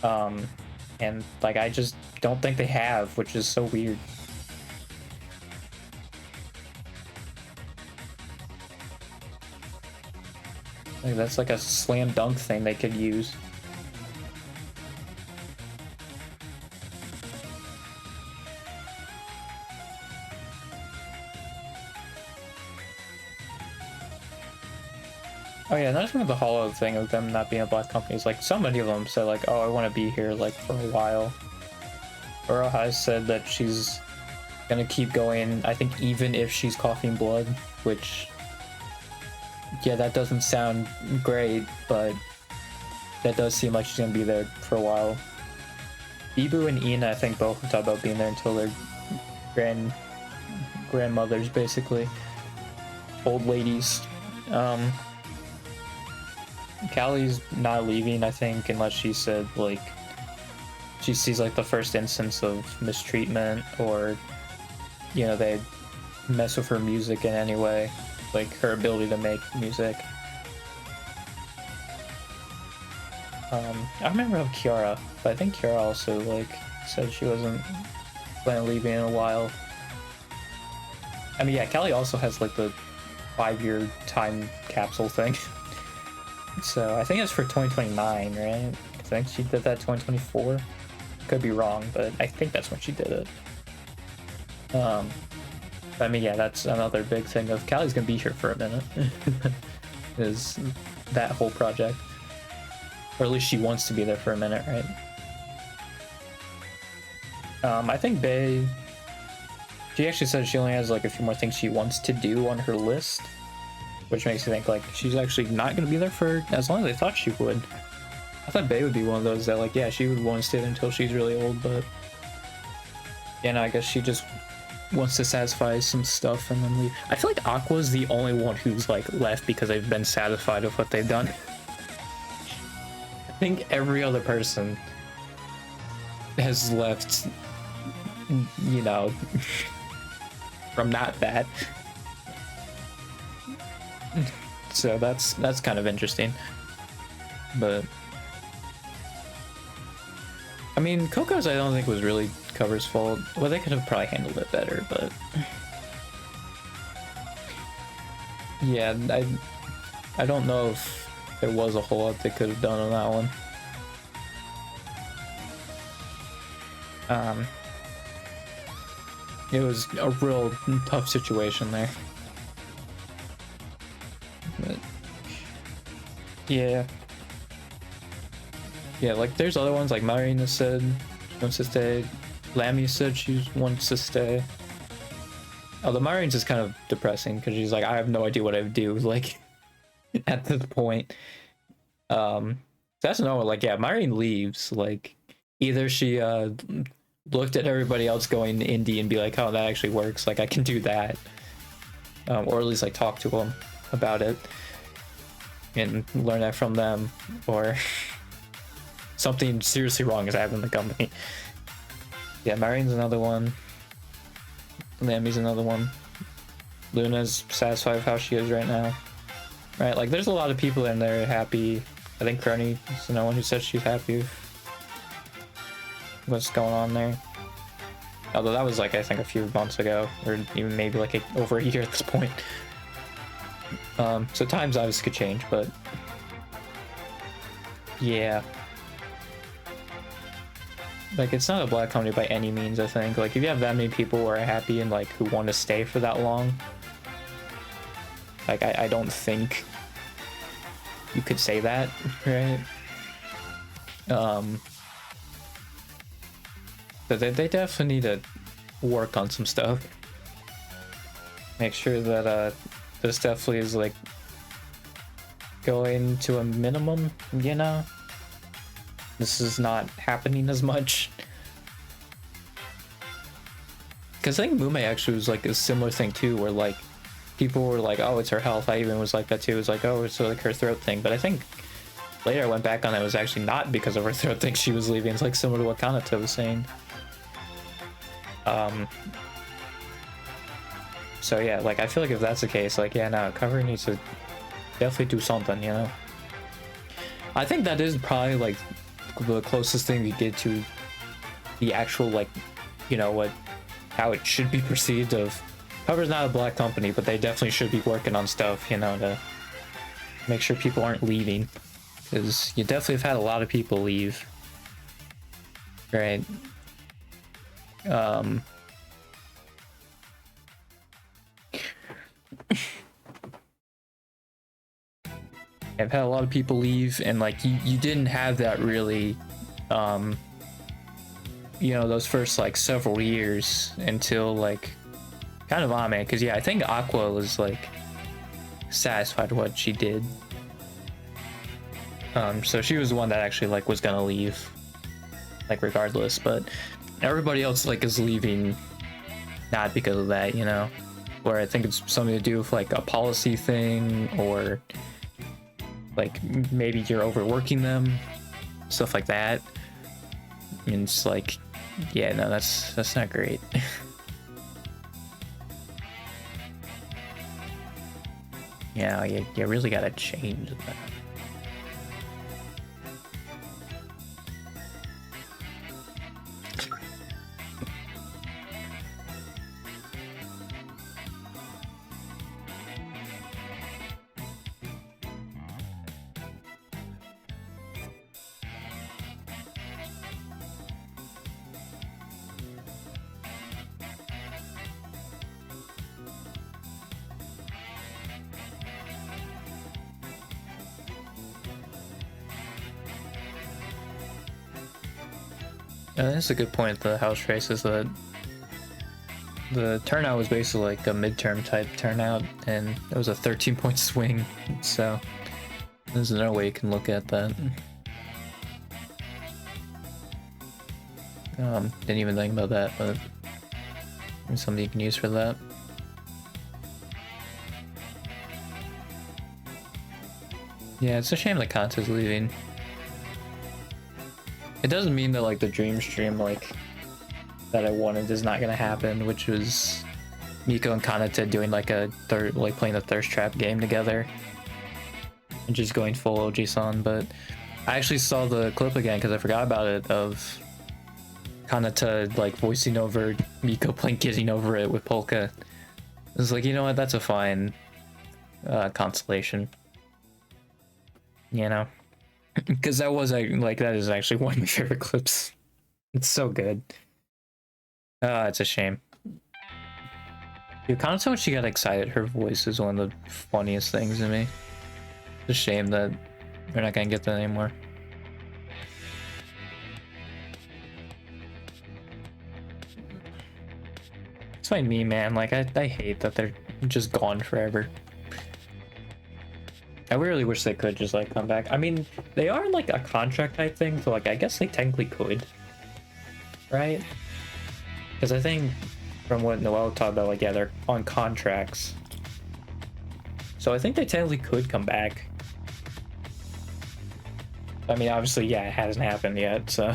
A: And like I just don't think they have, which is so weird. Like that's like a slam dunk thing they could use. Oh yeah, another thing with the Hollow thing of them not being a black company is like so many of them said like, oh, I want to be here like for a while. Ura has said that she's gonna keep going, I think even if she's coughing blood, which yeah, that doesn't sound great, but that does seem like she's gonna be there for a while. Bibu and Ina, I think both talk about being there until their grandmothers, basically. Old ladies. Callie's not leaving, I think, unless she said, like, she sees, like, the first instance of mistreatment, or, you know, they mess with her music in any way, like, her ability to make music. I remember of Kiara, but I think Kiara also, like, said she wasn't planning on leaving in a while. I mean, yeah, Callie also has, like, the 5-year time capsule thing. So I think it's for 2029, right? I think she did that 2024. Could be wrong, but I think that's when she did it. I mean, yeah, that's another big thing of Callie's gonna be here for a minute. Is that whole project. Or at least she wants to be there for a minute, right? I think Bae, she actually said she only has like a few more things she wants to do on her list, which makes me think like she's actually not going to be there for as long as I thought she would. I thought Bae would be one of those that like, yeah, she would want to stay there until she's really old, but yeah, no, I guess she just wants to satisfy some stuff and then leave. I feel like Aqua's the only one who's like left because they've been satisfied with what they've done. I think every other person has left, you know, from not that. So that's kind of interesting. But I mean, Coco's I don't think was really Cover's fault. Well, they could have probably handled it better, but yeah, I don't know if there was a whole lot they could have done on that one. It was a real tough situation there. But Yeah. Yeah, like there's other ones like Marina said she wants to stay. Lammy said she wants to stay. Although Marina's is kind of depressing because she's like, I have no idea what I would do, like, at this point. That's normal. Like, yeah, Marine leaves. Like, either she looked at everybody else going indie and be like, oh, that actually works. Like, I can do that. Or at least like talk to them about it and learn that from them, or something seriously wrong has happened in the company. Yeah, Marine's another one. Lammy's another one. Luna's satisfied with how she is right now. Right, like there's a lot of people in there happy. I think Crony is no one who said she's happy with what's going on there. Although that was like, I think a few months ago, or even maybe like over a year at this point. So times obviously could change, but yeah. Like, it's not a black company by any means, I think. Like, if you have that many people who are happy and like who want to stay for that long, like I don't think you could say that, right? But they definitely need to work on some stuff. Make sure that this definitely is like going to a minimum, you know? This is not happening as much. Because I think Mume actually was like a similar thing too, where like people were like, oh, it's her health. I even was like that too. It was like, oh, it's like her throat thing. But I think later I went back on it, was actually not because of her throat thing she was leaving. It's like similar to what Kanata was saying. So yeah, like I feel like if that's the case, like yeah, no, Cover needs to definitely do something, you know? I think that is probably like the closest thing we get to the actual, like, you know, what, how it should be perceived of Cover's not a black company, but they definitely should be working on stuff, you know, to make sure people aren't leaving, because you definitely have had a lot of people leave, right? I've had a lot of people leave, and like you didn't have that really, you know, those first like several years until like kind of Ame, because yeah, I think Aqua was like satisfied with what she did. So she was the one that actually like was gonna leave, like regardless, but everybody else like is leaving not because of that, you know, where I think it's something to do with like a policy thing, or like maybe you're overworking them, stuff like that. And it's like, yeah, no, that's not great. Yeah, you really gotta change that. That's a good point. The house race is that the turnout was basically like a midterm type turnout, and it was a 13-point swing. So there's no way you can look at that. Didn't even think about that, but there's something you can use for that. Yeah, it's a shame that Kanta's leaving. It doesn't mean that like the dream stream like that I wanted is not gonna happen, which was Miko and Kanata doing like a playing the thirst trap game together and just going full OG-san. But I actually saw the clip again because I forgot about it, of Kanata like voicing over Miko playing Getting Over It with Polka. I was like, you know what, that's a fine consolation, you know. Because that was like that is actually one of my favorite clips. It's so good. It's a shame. Dude, Kanata, when she got excited, her voice is one of the funniest things to me. It's a shame that We're not gonna get that anymore. It's like me, man. Like, I hate that they're just gone forever. I really wish they could just, like, come back. I mean, they are, like, a contract type thing, so, like, I guess they technically could. Right? Because I think, from what Noel talked about, like, yeah, they're on contracts. So I think they technically could come back. I mean, obviously, yeah, it hasn't happened yet, so...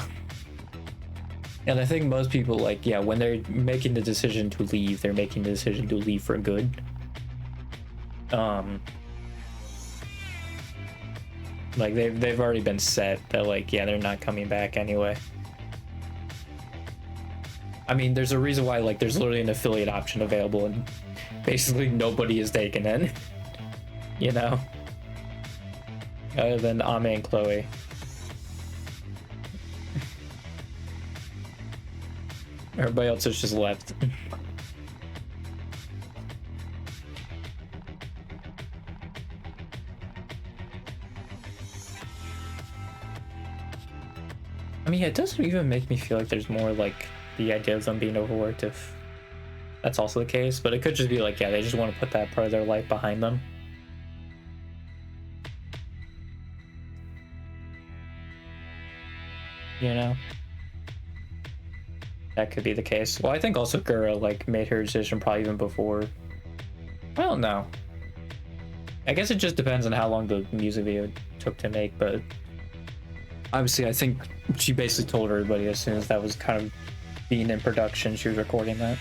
A: And I think most people, like, yeah, when they're making the decision to leave, they're making the decision to leave for good. Like, they've already been set that, like, yeah, they're not coming back anyway. I mean, there's a reason why, like, there's literally an affiliate option available, and basically nobody is taken in. You know? Other than Ame and Chloe. Everybody else has just left. I mean, it doesn't even make me feel like there's more, like, the idea of them being overworked if that's also the case, but it could just be like, yeah, they just want to put that part of their life behind them. You know? That could be the case. Well, I think also Gura, like, made her decision probably even before. I don't know. I guess it just depends on how long the music video took to make, but obviously I think she basically told everybody as soon as that was kind of being in production, she was recording that.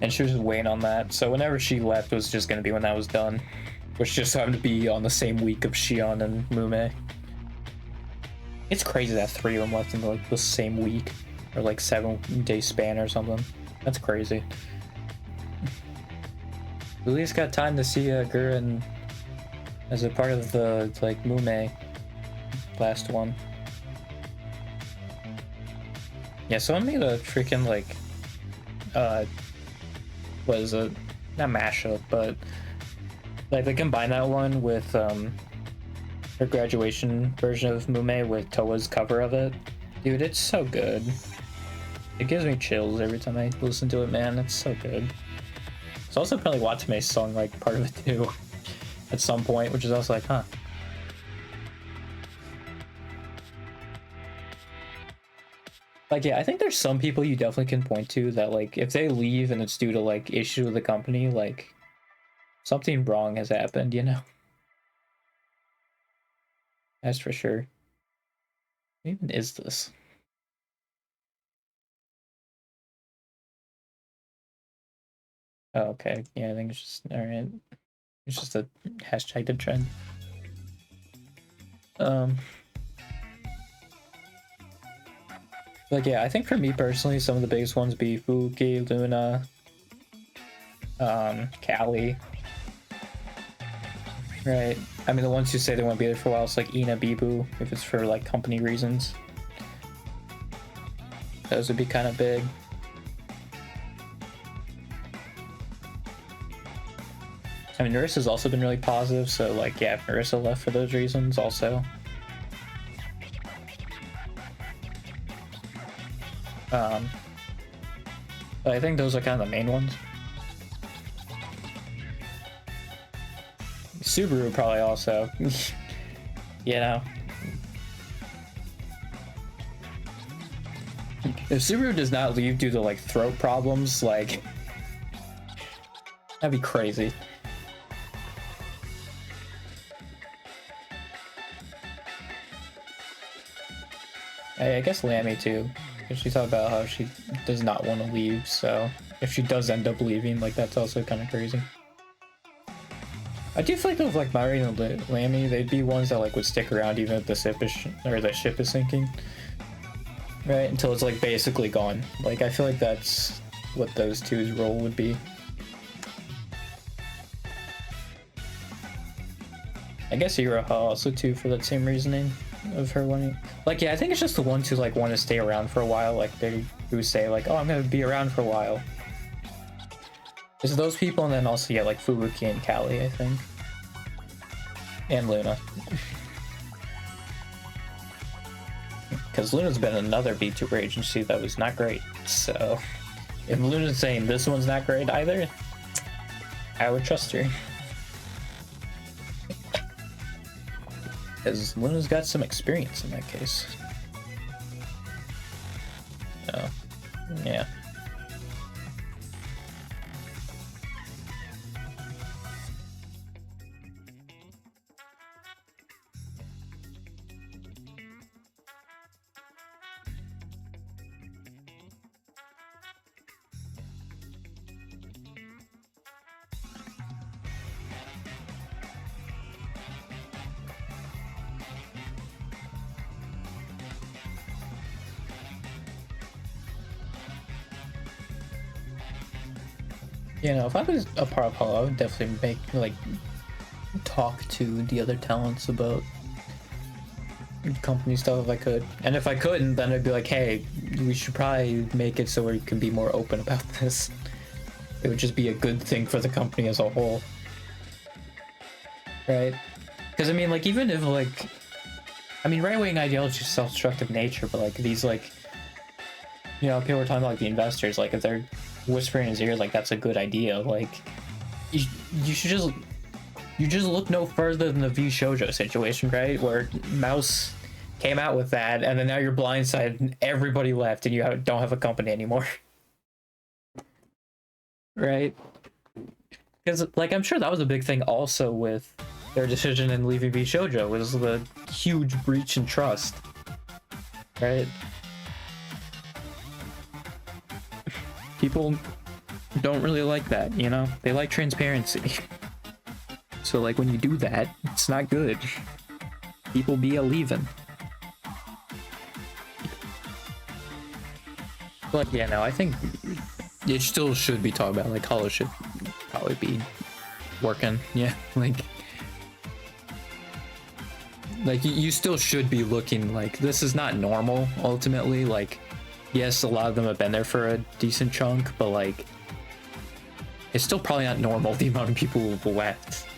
A: And she was just waiting on that, so whenever she left was just going to be when that was done. Which just happened to be on the same week of Xion and Mume. It's crazy that 3 of them left in like the same week, or like 7-day span or something. That's crazy. We at least got time to see Gurren as a part of the like Mume last one. Yeah, someone made a freaking like was a not mashup, but like they combined that one with her graduation version of Mume with Toa's cover of it. Dude, it's so good. It gives me chills every time I listen to it, man. It's so good. It's also probably Watame's song, like, part of it too, at some point, which is also like, huh. Like, yeah, I think there's some people you definitely can point to that, like, if they leave and it's due to, like, issue with the company, like, something wrong has happened, you know? That's for sure. What even is this? Oh, okay. Yeah, I think it's just alright. It's just a hashtagged trend. Like, yeah, I think for me personally, some of the biggest ones be Fuki, Luna, Callie. Right. I mean, the ones who say they won't be there for a while, it's like Ina, Bibu, if it's for like company reasons. Those would be kind of big. I mean, Narissa's also been really positive, so like, yeah, if Narissa left for those reasons also. But I think those are kind of the main ones. Subaru probably also. You know. If Subaru does not leave due to like throat problems, like that'd be crazy. I guess Lammy too. She talked about how she does not want to leave, so if she does end up leaving, like that's also kind of crazy. I do feel like with like Mari and Lammy, they'd be ones that like would stick around even if the ship is sinking, right? Until it's like basically gone. Like I feel like that's what those two's role would be. I guess Iroha also too for that same reasoning of her wanting, like, yeah, I think it's just the ones who like want to stay around for a while, like they who say like, oh, I'm gonna be around for a while. It's those people, and then also yeah, like Fubuki and Callie, I think. And Luna. Because Luna's been another VTuber agency that was not great. So if Luna's saying this one's not great either, I would trust her. Because Luna's got some experience in that case. Oh, yeah. You know, if I was a part of Apollo, I would definitely talk to the other talents about company stuff if I could. And if I couldn't, then I'd be like, hey, we should probably make it so we can be more open about this. It would just be a good thing for the company as a whole. Right? Because, I mean, like, even if, like... I mean, right-wing ideology is self-destructive nature, but, like, these, like... You know, people were talking about, like, the investors, like, if they're whispering in his ear, like, that's a good idea, like... You should just... You just look no further than the V Shoujo situation, right? Where Mouse came out with that, and then now you're blindsided, and everybody left, and you don't have a company anymore. Right? Because, like, I'm sure that was a big thing also with their decision in leaving V Shoujo, was the huge breach in trust. Right? People don't really like that, you know? They like transparency. So, like, when you do that, it's not good. People be a-leaving. But, yeah, no, I think it still should be talked about. Like, Hollow should probably be working. Yeah, like you still should be looking like this is not normal, ultimately. Like, yes, a lot of them have been there for a decent chunk, but, like, it's still probably not normal the amount of people who've left.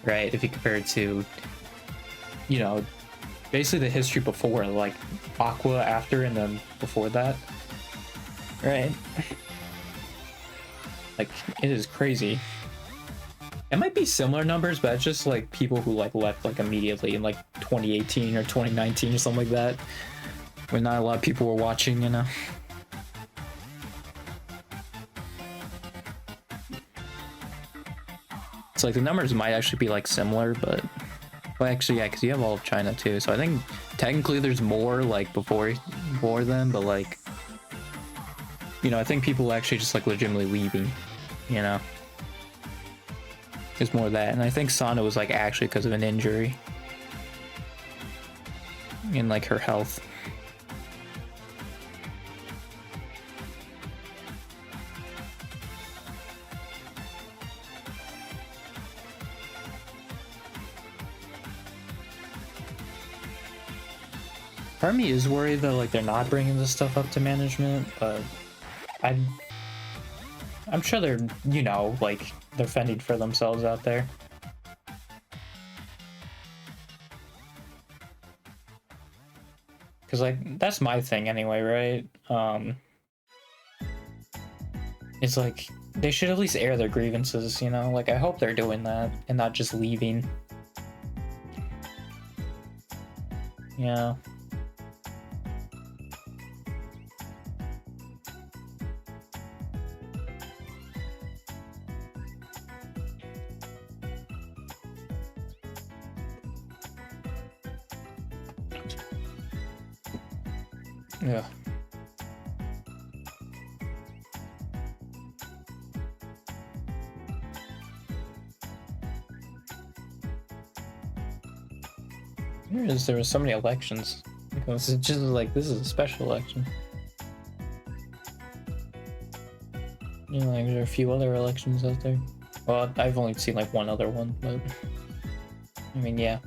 A: Right, if you compare it to, you know, basically the history before, like Aqua after and then before that. Right. Like, it is crazy. It might be similar numbers, but it's just like people who like left like immediately in like 2018 or 2019 or something like that, when not a lot of people were watching, you know. So, like, the numbers might actually be, like, similar, but... Well, actually, yeah, because you have all of China, too. So I think, technically, there's more, like, before them, but, like... You know, I think people actually just, like, legitimately leaving, you know? There's more of that. And I think Sana was, like, actually because of an injury. In, like, her health. Part of me is worried that, like, they're not bringing this stuff up to management, but I'm sure they're, you know, like, they're fending for themselves out there. Because, like, that's my thing anyway, right? It's like, they should at least air their grievances, you know? Like, I hope they're doing that and not just leaving. Yeah. Yeah. There were so many elections. It's just like, this is a special election. You know, like, there are a few other elections out there. Well, I've only seen like one other one, but I mean, yeah.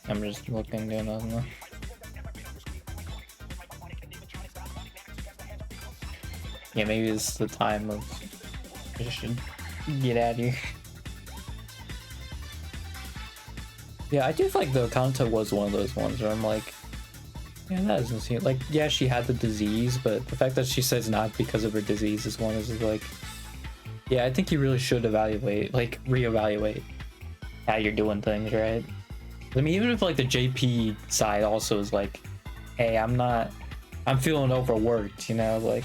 A: I'm just looking doing nothing. Yeah, maybe it's the time of I should get out of here. Yeah, I do feel like the Kanata was one of those ones where I'm like, yeah, that doesn't seem like, yeah, she had the disease, but the fact that she says not because of her disease is one is like, yeah, I think you really should evaluate, like, reevaluate how you're doing things, right? I mean, even if like the JP side also is like, hey, I'm feeling overworked, you know, like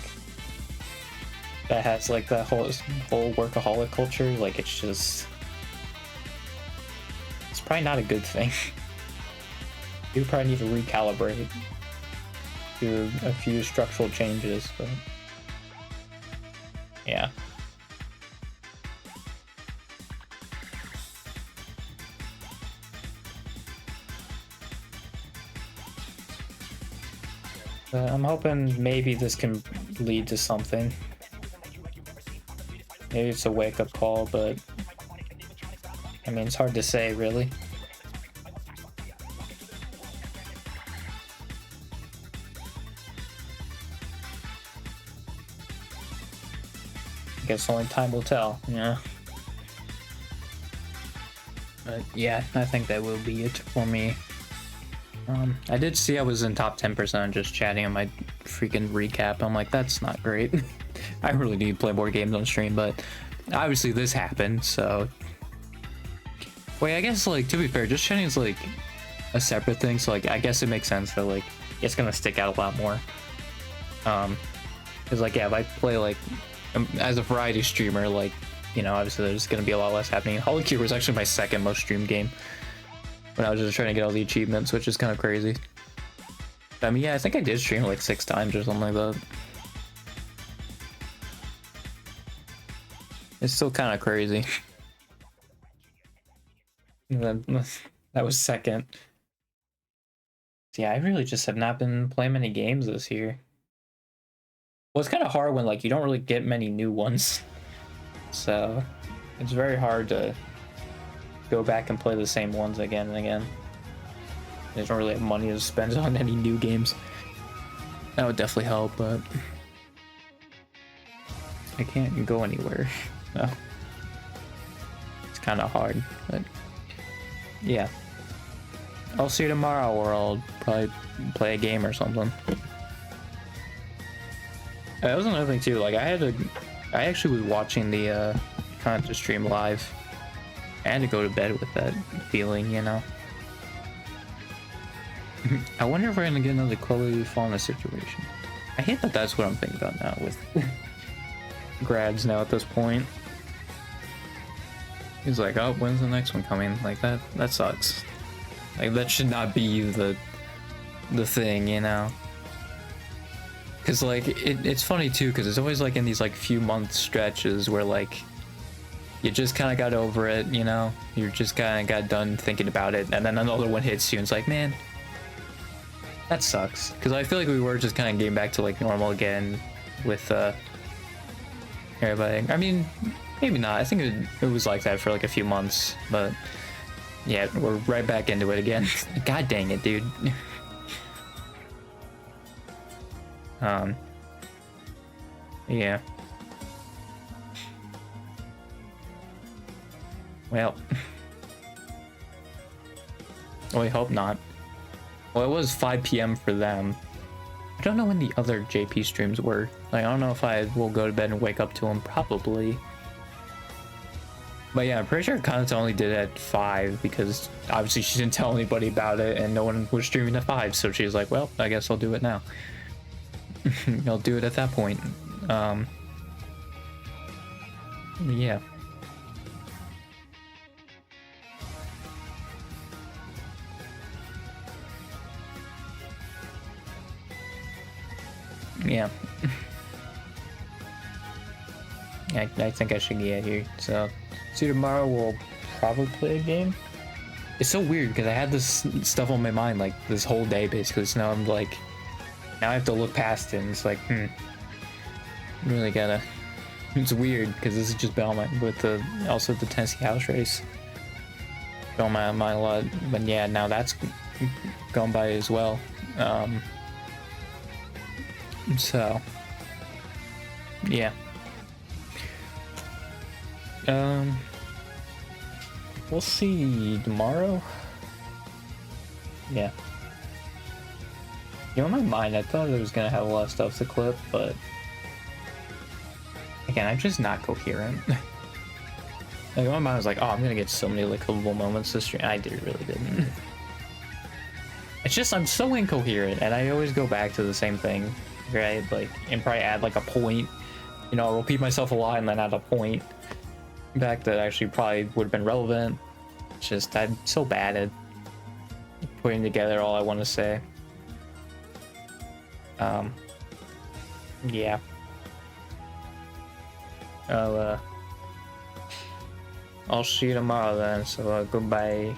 A: that has like that whole workaholic culture, like it's probably not a good thing. You probably need to recalibrate, do a few structural changes, but yeah. I'm hoping maybe this can lead to something. Maybe it's a wake-up call, but I mean, it's hard to say, really. I guess only time will tell, yeah. But yeah, I think that will be it for me. I did see I was in top 10% just chatting on my freaking recap. I'm like, that's not great. I really need to play more games on stream, but obviously this happened, so... Wait, I guess, like, to be fair, just chatting is, like, a separate thing, so, like, I guess it makes sense that, like, it's gonna stick out a lot more. Because, like, yeah, if I play, like, as a variety streamer, like, you know, obviously there's gonna be a lot less happening. Holocure was actually my second most streamed game when I was just trying to get all the achievements, which is kind of crazy. I mean, yeah, I think I did stream like 6 times or something like that. It's still kind of crazy. That was second. Yeah, I really just have not been playing many games this year. Well, it's kind of hard when like you don't really get many new ones. So it's very hard to go back and play the same ones again and again. They don't really have money to spend on any new games. That would definitely help, but I can't go anywhere. No. It's kind of hard, but yeah. I'll see you tomorrow, or I'll probably play a game or something. That was another thing too, like I actually was watching the Kanata stream live. I had to go to bed with that feeling, you know. I wonder if we're gonna get another quality fauna situation. I hate that that's what I'm thinking about now with grads now at this point. He's like, oh, when's the next one coming? Like that sucks. Like that should not be the thing, you know. Cause like it's funny too, cause it's always like in these like few month stretches where like you just kind of got over it, you know, you're just kind of got done thinking about it, and then another one hits you and it's like, man, that sucks. Because I feel like we were just kind of getting back to like normal again with everybody. I mean, maybe not. I think it was like that for like a few months, but yeah, we're right back into it again. God dang it, dude. Yeah. Well, I hope not. Well, it was 5 p.m. for them. I don't know when the other JP streams were. Like, I don't know if I will go to bed and wake up to them. Probably. But yeah, I'm pretty sure Kanata only did it at 5 because obviously she didn't tell anybody about it and no one was streaming at 5. So she was like, well, I guess I'll do it now. I'll do it at that point. Yeah. Yeah. I think I should get here. So, see you tomorrow. We'll probably play a game. It's so weird because I had this stuff on my mind like this whole day basically. So now I'm like, now I have to look past it and it's like, really gotta. It's weird because this is just Belmont with the also the Tennessee house race. Going my mind a lot, but yeah, now that's gone by as well. So yeah. We'll see tomorrow. Yeah. You know, in my mind, I thought I was gonna have a lot of stuff to clip, but again, I'm just not coherent. Like, in my mind, I was like, oh, I'm gonna get so many like clippable moments this stream. I really didn't. It's just I'm so incoherent, and I always go back to the same thing, right? Like, and probably add like a point. You know, I'll repeat myself a lot and then add a point back that actually probably would have been relevant. It's just I'm so bad at putting together all I want to say. Yeah. I'll see you tomorrow then, so goodbye.